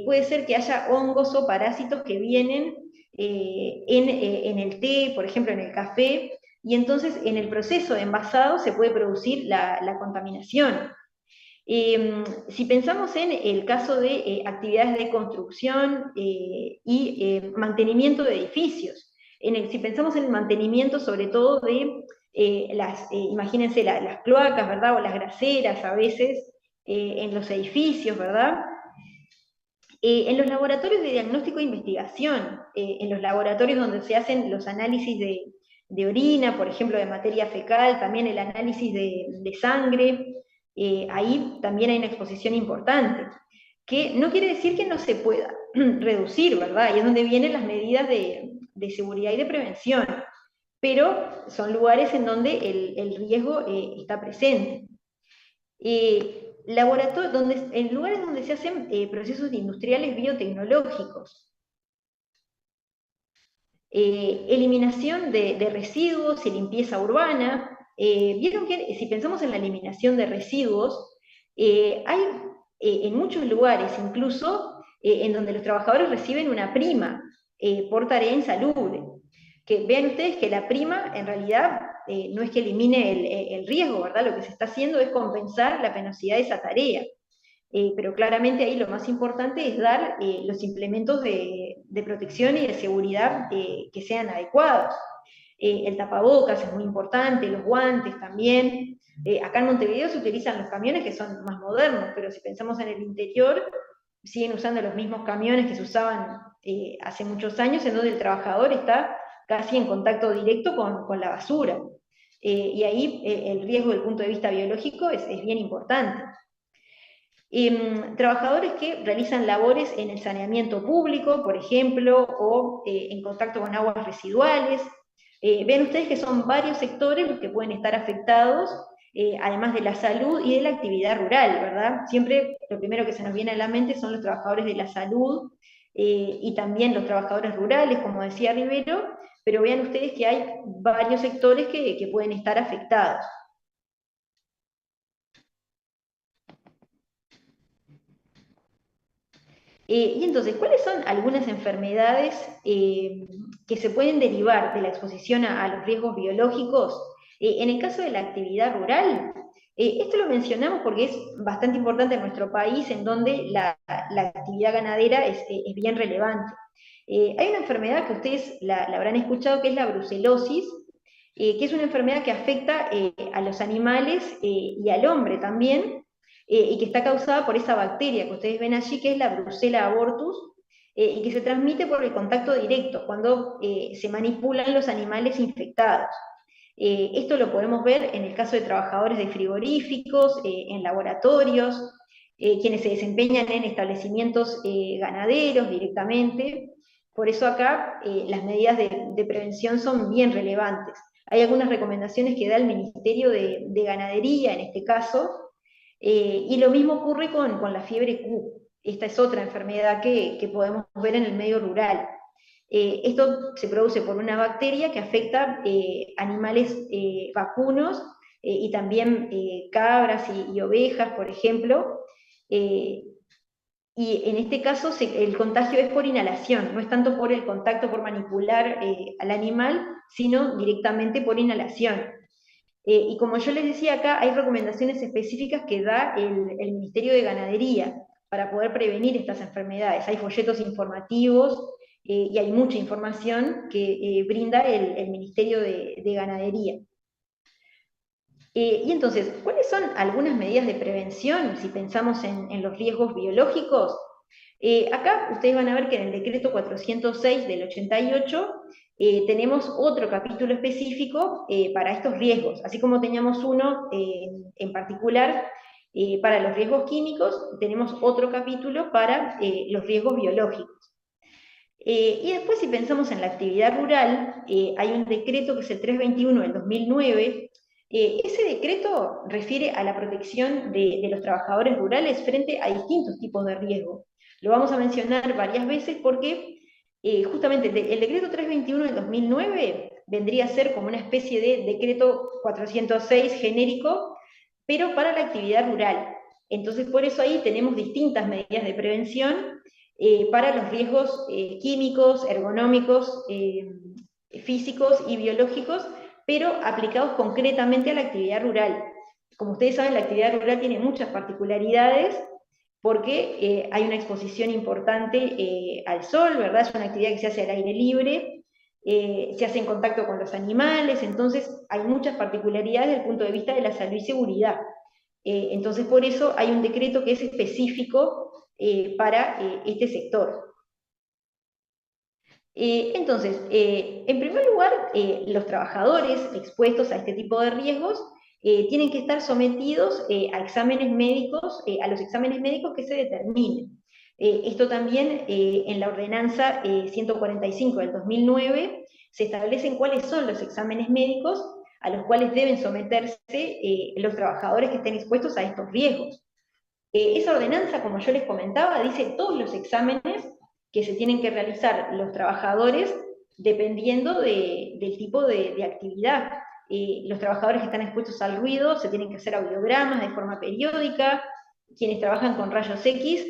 Speaker 1: puede ser que haya hongos o parásitos que vienen en el té, por ejemplo en el café, y entonces en el proceso de envasado se puede producir la contaminación. Si pensamos en el caso de actividades de construcción y mantenimiento de edificios, si pensamos en el mantenimiento sobre todo de imagínense las cloacas, ¿verdad? O las graseras a veces en los edificios, ¿verdad? En los laboratorios de diagnóstico e investigación, en los laboratorios donde se hacen los análisis de orina, por ejemplo, de materia fecal, también el análisis de sangre, ahí también hay una exposición importante, que no quiere decir que no se pueda reducir, ¿verdad? Y es donde vienen las medidas de seguridad y de prevención, pero son lugares en donde el riesgo está presente. En lugares donde se hacen procesos industriales biotecnológicos, eliminación de residuos y limpieza urbana. Vieron que si pensamos en la eliminación de residuos, hay en muchos lugares incluso en donde los trabajadores reciben una prima por tarea insalubre. Que vean ustedes que la prima en realidad no es que elimine el riesgo, ¿verdad? Lo que se está haciendo es compensar la penosidad de esa tarea. Pero claramente ahí lo más importante es dar los implementos de protección y de seguridad que sean adecuados. El tapabocas es muy importante, los guantes también. Acá en Montevideo se utilizan los camiones que son más modernos, pero si pensamos en el interior, siguen usando los mismos camiones que se usaban hace muchos años, en donde el trabajador está casi en contacto directo con la basura. Y ahí el riesgo desde el punto de vista biológico es bien importante. Trabajadores que realizan labores en el saneamiento público, por ejemplo, o en contacto con aguas residuales. Ven ustedes que son varios sectores los que pueden estar afectados, además de la salud y de la actividad rural, ¿verdad? Siempre lo primero que se nos viene a la mente son los trabajadores de la salud y también los trabajadores rurales, como decía Rivero, pero vean ustedes que hay varios sectores que pueden estar afectados. Y entonces, ¿cuáles son algunas enfermedades que se pueden derivar de la exposición a los riesgos biológicos? En el caso de la actividad rural, esto lo mencionamos porque es bastante importante en nuestro país, en donde la actividad ganadera es bien relevante. Hay una enfermedad que ustedes la habrán escuchado, que es la brucelosis, que es una enfermedad que afecta a los animales y al hombre también, y que está causada por esa bacteria que ustedes ven allí, que es la Brucella abortus, y que se transmite por el contacto directo, cuando se manipulan los animales infectados. Esto lo podemos ver en el caso de trabajadores de frigoríficos, en laboratorios, quienes se desempeñan en establecimientos ganaderos directamente. Por eso acá las medidas de prevención son bien relevantes. Hay algunas recomendaciones que da el Ministerio de Ganadería en este caso, y lo mismo ocurre con la fiebre Q. Esta es otra enfermedad que podemos ver en el medio rural. Esto se produce por una bacteria que afecta animales vacunos y también cabras y ovejas, por ejemplo. eh, y en este caso el contagio es por inhalación, no es tanto por el contacto, por manipular al animal, sino directamente por inhalación. Y como yo les decía acá, hay recomendaciones específicas que da el Ministerio de Ganadería para poder prevenir estas enfermedades. Hay folletos informativos y hay mucha información que brinda el Ministerio de Ganadería. Y entonces, ¿cuáles son algunas medidas de prevención si pensamos en los riesgos biológicos? Acá ustedes van a ver que en el decreto 406 del 88 tenemos otro capítulo específico para estos riesgos, así como teníamos uno en particular para los riesgos químicos, tenemos otro capítulo para los riesgos biológicos. Y después si pensamos en la actividad rural, hay un decreto que es el 321 del 2009. Ese decreto refiere a la protección de los trabajadores rurales frente a distintos tipos de riesgo. Lo vamos a mencionar varias veces porque justamente el decreto 321 del 2009 vendría a ser como una especie de decreto 406 genérico, pero para la actividad rural. Entonces por eso ahí tenemos distintas medidas de prevención para los riesgos químicos, ergonómicos, físicos y biológicos, pero aplicados concretamente a la actividad rural. Como ustedes saben, la actividad rural tiene muchas particularidades porque hay una exposición importante al sol, ¿verdad? Es una actividad que se hace al aire libre, se hace en contacto con los animales, entonces hay muchas particularidades desde el punto de vista de la salud y seguridad. Entonces por eso hay un decreto que es específico para este sector. Entonces, en primer lugar, los trabajadores expuestos a este tipo de riesgos tienen que estar sometidos a exámenes médicos, a los exámenes médicos que se determinen. Esto también en la ordenanza 145 del 2009 se establecen cuáles son los exámenes médicos a los cuales deben someterse los trabajadores que estén expuestos a estos riesgos. Esa ordenanza, como yo les comentaba, dice todos los exámenes que se tienen que realizar los trabajadores dependiendo del tipo de actividad. Los trabajadores que están expuestos al ruido se tienen que hacer audiogramas de forma periódica, quienes trabajan con rayos X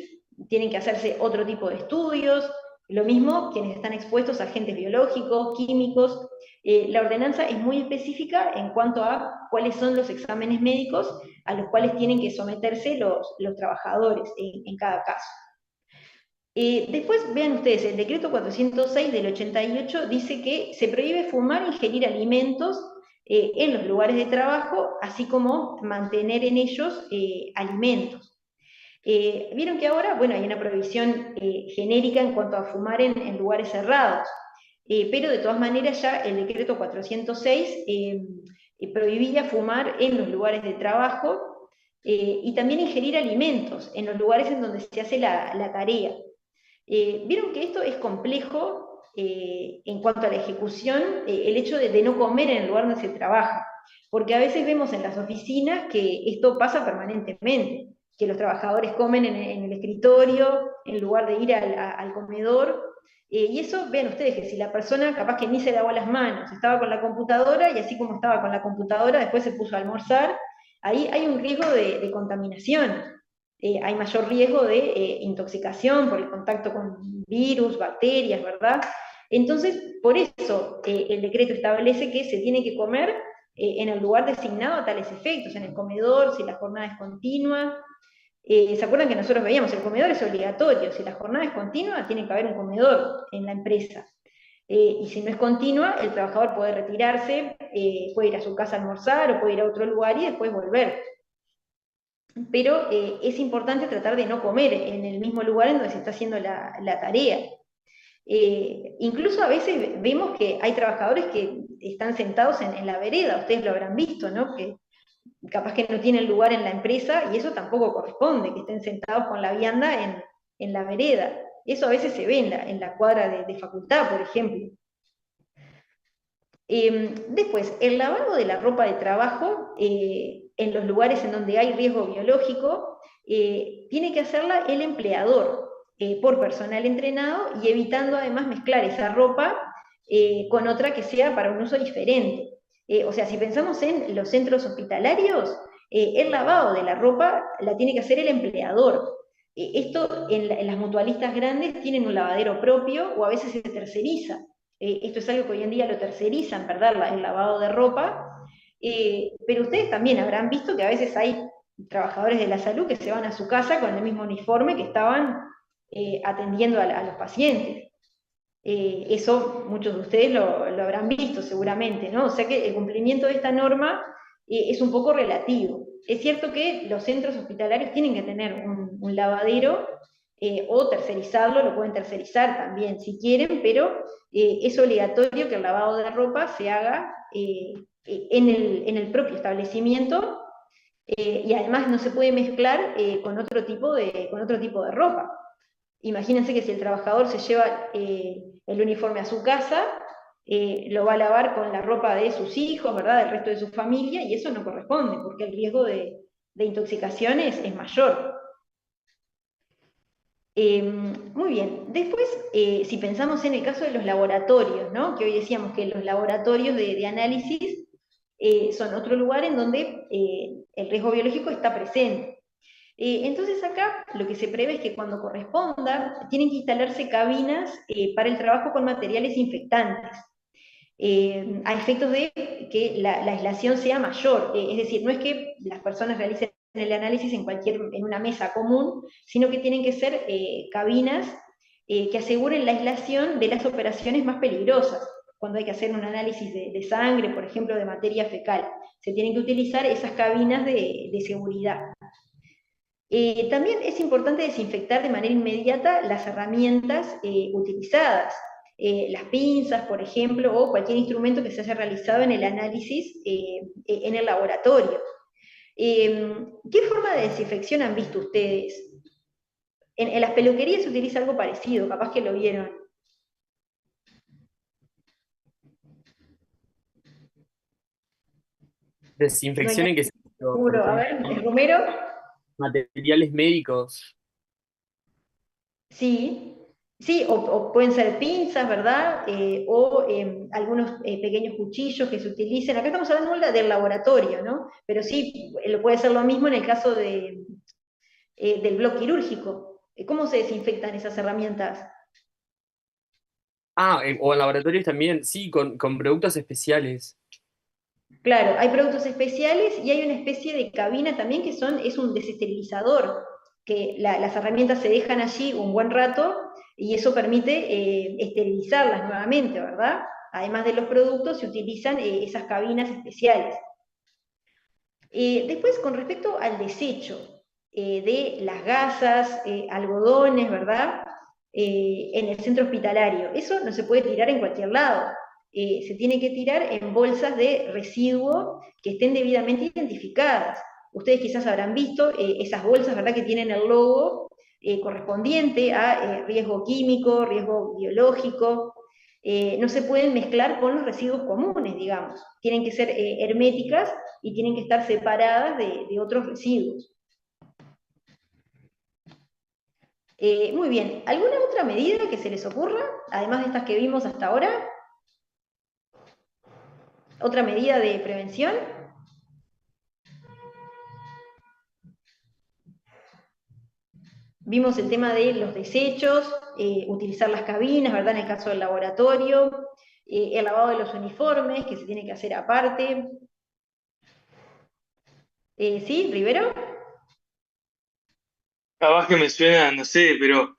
Speaker 1: tienen que hacerse otro tipo de estudios, lo mismo quienes están expuestos a agentes biológicos, químicos. La ordenanza es muy específica en cuanto a cuáles son los exámenes médicos a los cuales tienen que someterse los trabajadores en cada caso. Después vean ustedes, el decreto 406 del 88 dice que se prohíbe fumar e ingerir alimentos en los lugares de trabajo, así como mantener en ellos alimentos. Vieron que ahora, bueno, hay una prohibición genérica en cuanto a fumar en lugares cerrados, pero de todas maneras ya el decreto 406 prohibía fumar en los lugares de trabajo y también ingerir alimentos en los lugares en donde se hace la tarea. Vieron que esto es complejo en cuanto a la ejecución, el hecho de no comer en el lugar donde se trabaja, porque a veces vemos en las oficinas que esto pasa permanentemente, que los trabajadores comen en el escritorio en lugar de ir al comedor, y eso, vean ustedes que si la persona capaz que ni se lavó las manos, estaba con la computadora y así como estaba con la computadora después se puso a almorzar, ahí hay un riesgo de contaminación. Hay mayor riesgo de intoxicación por el contacto con virus, bacterias, ¿verdad? Entonces, por eso el decreto establece que se tiene que comer en el lugar designado a tales efectos, en el comedor, si la jornada es continua. ¿Se acuerdan que nosotros veíamos? El comedor es obligatorio, si la jornada es continua, tiene que haber un comedor en la empresa. Y si no es continua, el trabajador puede retirarse, puede ir a su casa a almorzar o puede ir a otro lugar y después volver. pero es importante tratar de no comer en el mismo lugar en donde se está haciendo la tarea. Incluso a veces vemos que hay trabajadores que están sentados en la vereda, ustedes lo habrán visto, ¿no? Que capaz que no tienen lugar en la empresa y eso tampoco corresponde, que estén sentados con la vianda en la vereda. Eso a veces se ve en la cuadra de facultad, por ejemplo. Después, el lavado de la ropa de trabajo en los lugares en donde hay riesgo biológico, tiene que hacerla el empleador por personal entrenado y evitando además mezclar esa ropa con otra que sea para un uso diferente. O sea, si pensamos en los centros hospitalarios, el lavado de la ropa la tiene que hacer el empleador. Esto en las mutualistas grandes tienen un lavadero propio o a veces se terceriza. Esto es algo que hoy en día lo tercerizan, ¿verdad? El lavado de ropa. Pero ustedes también habrán visto que a veces hay trabajadores de la salud que se van a su casa con el mismo uniforme que estaban atendiendo a los pacientes. Eso muchos de ustedes lo habrán visto seguramente, ¿no? O sea que el cumplimiento de esta norma es un poco relativo. Es cierto que los centros hospitalarios tienen que tener un lavadero o tercerizarlo, lo pueden tercerizar también si quieren, pero es obligatorio que el lavado de ropa se haga en el propio establecimiento y además no se puede mezclar con otro tipo de ropa. Imagínense que si el trabajador se lleva el uniforme a su casa, lo va a lavar con la ropa de sus hijos, ¿verdad? Del resto de su familia, y eso no corresponde, porque el riesgo de intoxicación es mayor. Muy bien, después, si pensamos en el caso de los laboratorios, ¿no? Que hoy decíamos que los laboratorios de análisis son otro lugar en donde el riesgo biológico está presente. Entonces acá lo que se prevé es que cuando corresponda, tienen que instalarse cabinas para el trabajo con materiales infectantes, a efectos de que la aislación sea mayor. Es decir, no es que las personas realicen el análisis en una mesa común, sino que tienen que ser cabinas que aseguren la aislación de las operaciones más peligrosas. Cuando hay que hacer un análisis de sangre, por ejemplo, de materia fecal, se tienen que utilizar esas cabinas de seguridad. También es importante desinfectar de manera inmediata las herramientas utilizadas, las pinzas, por ejemplo, o cualquier instrumento que se haya realizado en el análisis en el laboratorio. ¿Qué forma de desinfección han visto ustedes? En las peluquerías se utiliza algo parecido, capaz que lo vieron. No hay
Speaker 3: Desinfección en qué sentido, por
Speaker 1: seguro. A ver,
Speaker 3: ejemplo,
Speaker 1: Romero.
Speaker 3: materiales médicos.
Speaker 1: Sí, sí, o pueden ser pinzas, ¿verdad? O algunos pequeños cuchillos que se utilicen. Acá estamos hablando del laboratorio, ¿no? Pero sí, puede ser lo mismo en el caso del bloque quirúrgico. ¿Cómo se desinfectan esas herramientas?
Speaker 3: Ah, o en laboratorios también, sí, con productos especiales.
Speaker 1: Claro, hay productos especiales y hay una especie de cabina también que es un desesterilizador, que las herramientas se dejan allí un buen rato y eso permite esterilizarlas nuevamente, ¿verdad? Además de los productos, se utilizan esas cabinas especiales. Después, con respecto al desecho de las gasas, algodones, ¿verdad? En el centro hospitalario, eso no se puede tirar en cualquier lado. Se tiene que tirar en bolsas de residuo que estén debidamente identificadas. Ustedes quizás habrán visto esas bolsas, ¿verdad?, que tienen el logo correspondiente a riesgo químico, riesgo biológico. No se pueden mezclar con los residuos comunes, digamos. Tienen que ser herméticas y tienen que estar separadas de otros residuos. Muy bien, ¿alguna otra medida que se les ocurra, además de estas que vimos hasta ahora? ¿Otra medida de prevención? Vimos el tema de los desechos, utilizar las cabinas, ¿verdad? En el caso del laboratorio, el lavado de los uniformes, que se tiene que hacer aparte. ¿Sí, Rivero?
Speaker 2: Capaz que me suena, no sé, pero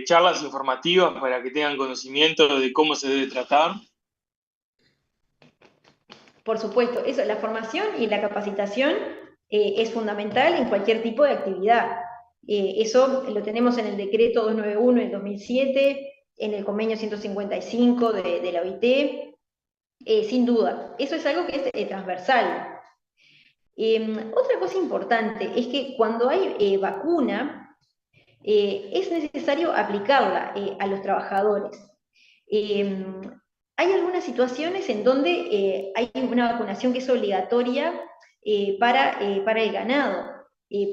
Speaker 2: charlas informativas para que tengan conocimiento de cómo se debe tratar.
Speaker 1: Por supuesto, eso, la formación y la capacitación es fundamental en cualquier tipo de actividad. Eso lo tenemos en el decreto 291 del 2007, en el convenio 155 de la OIT, sin duda. Eso es algo que es transversal. Otra cosa importante es que cuando hay vacuna, es necesario aplicarla a los trabajadores. Hay algunas situaciones en donde hay una vacunación que es obligatoria para el ganado,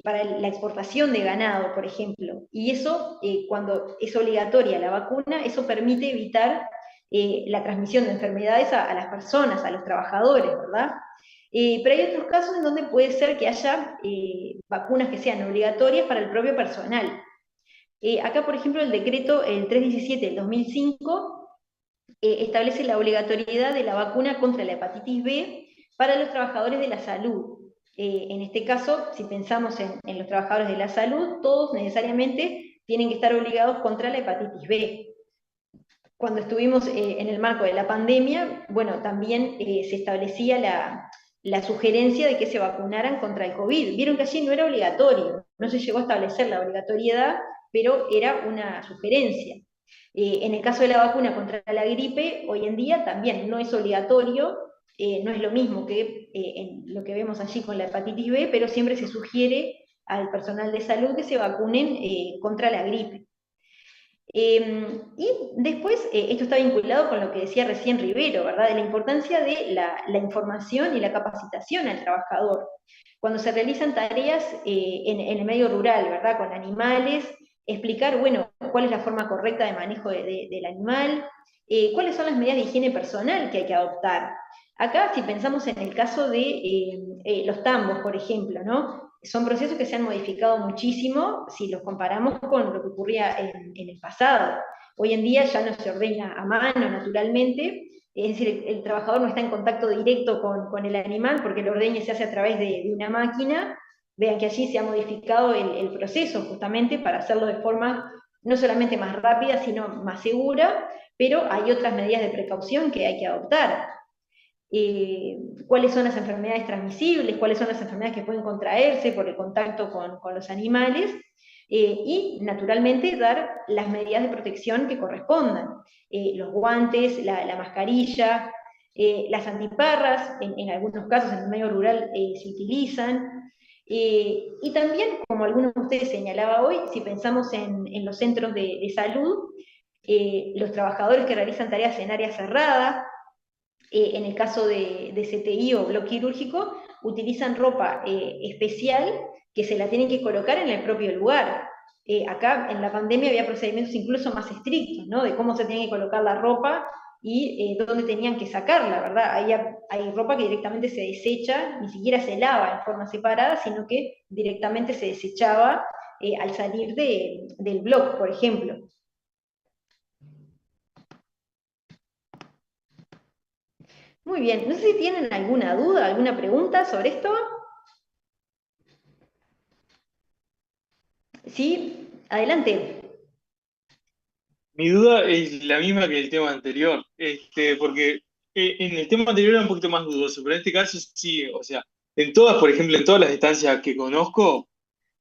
Speaker 1: para la exportación de ganado, por ejemplo. Y eso, cuando es obligatoria la vacuna, eso permite evitar la transmisión de enfermedades a las personas, a los trabajadores, ¿verdad? Pero hay otros casos en donde puede ser que haya vacunas que sean obligatorias para el propio personal. Acá, por ejemplo, el decreto el 317 del 2005 establece la obligatoriedad de la vacuna contra la hepatitis B para los trabajadores de la salud. En este caso, si pensamos en los trabajadores de la salud, todos necesariamente tienen que estar obligados contra la hepatitis B. Cuando estuvimos en el marco de la pandemia, bueno, también se establecía la sugerencia de que se vacunaran contra el COVID. Vieron que allí no era obligatorio, no se llegó a establecer la obligatoriedad, pero era una sugerencia. En el caso de la vacuna contra la gripe, hoy en día también no es obligatorio, no es lo mismo que en lo que vemos allí con la hepatitis B, pero siempre se sugiere al personal de salud que se vacunen contra la gripe. Y después, esto está vinculado con lo que decía recién Rivero, ¿verdad? De la importancia de la información y la capacitación al trabajador. Cuando se realizan tareas en el medio rural, ¿verdad? Con animales, explicar, bueno, cuál es la forma correcta de manejo del animal, cuáles son las medidas de higiene personal que hay que adoptar. Acá, si pensamos en el caso de los tambos, por ejemplo, ¿no? Son procesos que se han modificado muchísimo si los comparamos con lo que ocurría en el pasado. Hoy en día ya no se ordeña a mano, naturalmente, es decir, el trabajador no está en contacto directo con el animal porque el ordeñe se hace a través de una máquina. Vean que allí se ha modificado el proceso justamente para hacerlo de forma no solamente más rápida, sino más segura, pero hay otras medidas de precaución que hay que adoptar. Cuáles son las enfermedades transmisibles, cuáles son las enfermedades que pueden contraerse por el contacto con los animales, y naturalmente dar las medidas de protección que correspondan, los guantes, la mascarilla, las antiparras, en algunos casos en el medio rural se utilizan, y también, como algunos de ustedes señalaba hoy, si pensamos en los centros de salud, los trabajadores que realizan tareas en área cerrada, en el caso de CTI o bloque quirúrgico, utilizan ropa especial que se la tienen que colocar en el propio lugar. Acá en la pandemia había procedimientos incluso más estrictos, ¿no? De cómo se tenía que colocar la ropa y dónde tenían que sacarla, ¿verdad? Hay ropa que directamente se desecha, ni siquiera se lava en forma separada, sino que directamente se desechaba al salir del bloque, por ejemplo. Muy bien, no sé si tienen alguna duda, alguna pregunta sobre esto. Sí, adelante.
Speaker 2: Mi duda es la misma que el tema anterior, porque en el tema anterior era un poquito más dudoso, pero en este caso sí, o sea, en todas, por ejemplo, en todas las estancias que conozco,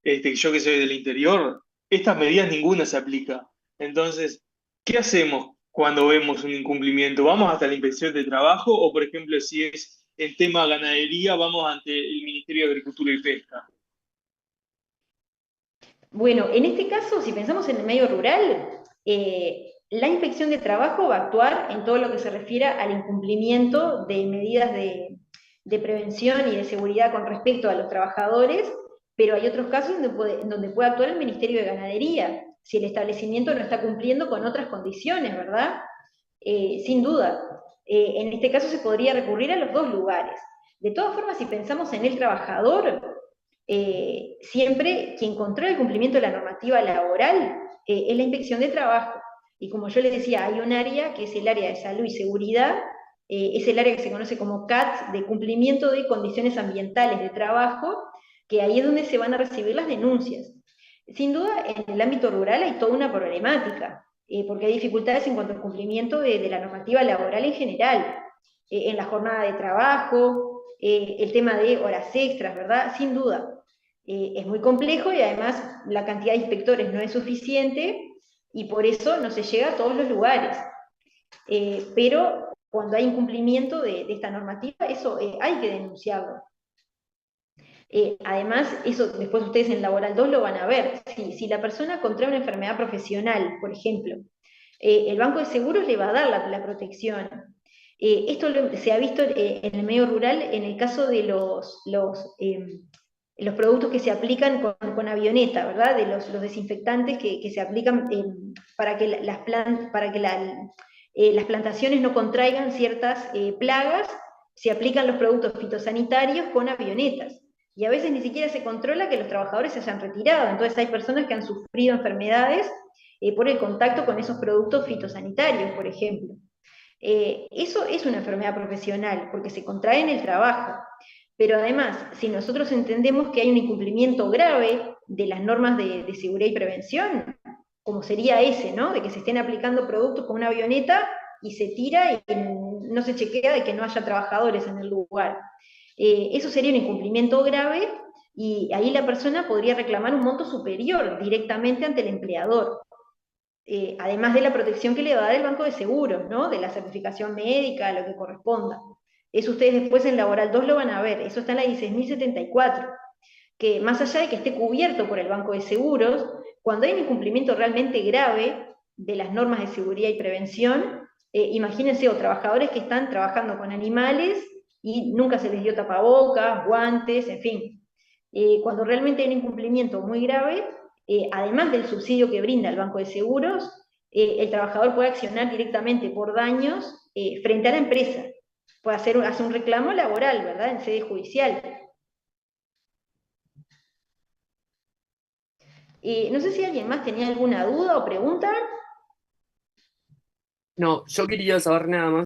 Speaker 2: yo que soy del interior, estas medidas ninguna se aplica. Entonces, ¿qué hacemos cuando vemos un incumplimiento? ¿Vamos hasta la inspección de trabajo o, por ejemplo, si es el tema ganadería, vamos ante el Ministerio de Agricultura y Pesca?
Speaker 1: Bueno, en este caso, si pensamos en el medio rural, la inspección de trabajo va a actuar en todo lo que se refiere al incumplimiento de medidas de prevención y de seguridad con respecto a los trabajadores, pero hay otros casos donde puede actuar el Ministerio de Ganadería, si el establecimiento no está cumpliendo con otras condiciones, ¿verdad? Sin duda. En este caso se podría recurrir a los dos lugares. De todas formas, si pensamos en el trabajador, siempre quien controla el cumplimiento de la normativa laboral es la inspección de trabajo. Y como yo les decía, hay un área que es el área de salud y seguridad, es el área que se conoce como CATS, de cumplimiento de condiciones ambientales de trabajo, que ahí es donde se van a recibir las denuncias. Sin duda, en el ámbito rural hay toda una problemática, porque hay dificultades en cuanto al cumplimiento de la normativa laboral en general, en la jornada de trabajo, el tema de horas extras, ¿verdad? Sin duda. Es muy complejo y además la cantidad de inspectores no es suficiente y por eso no se llega a todos los lugares. Pero cuando hay incumplimiento de esta normativa, eso hay que denunciarlo. Además, eso después ustedes en Laboral 2 lo van a ver. Si la persona contrae una enfermedad profesional, por ejemplo, el Banco de Seguros le va a dar la protección. Esto se ha visto en el medio rural en el caso de los productos que se aplican con avioneta, ¿verdad? De los desinfectantes que se aplican para que las plantaciones no contraigan ciertas plagas, se aplican los productos fitosanitarios con avionetas. Y a veces ni siquiera se controla que los trabajadores se hayan retirado. Entonces hay personas que han sufrido enfermedades por el contacto con esos productos fitosanitarios, por ejemplo. Eso es una enfermedad profesional, porque se contrae en el trabajo. Pero además, si nosotros entendemos que hay un incumplimiento grave de las normas de seguridad y prevención, como sería ese, ¿no? De que se estén aplicando productos con una avioneta y se tira y no se chequea de que no haya trabajadores en el lugar. Eso sería un incumplimiento grave y ahí la persona podría reclamar un monto superior directamente ante el empleador. Además de la protección que le va a dar el Banco de Seguros, ¿no? De la certificación médica, lo que corresponda. Eso ustedes después en Laboral 2 lo van a ver, eso está en la 16.074, que más allá de que esté cubierto por el Banco de Seguros, cuando hay un incumplimiento realmente grave de las normas de seguridad y prevención, imagínense, o trabajadores que están trabajando con animales y nunca se les dio tapabocas, guantes, en fin. Cuando realmente hay un incumplimiento muy grave, además del subsidio que brinda el Banco de Seguros, el trabajador puede accionar directamente por daños frente a la empresa. Puede hacer un reclamo laboral, ¿verdad? En sede judicial. No sé si alguien más tenía alguna duda o pregunta.
Speaker 3: No, yo quería saber nada más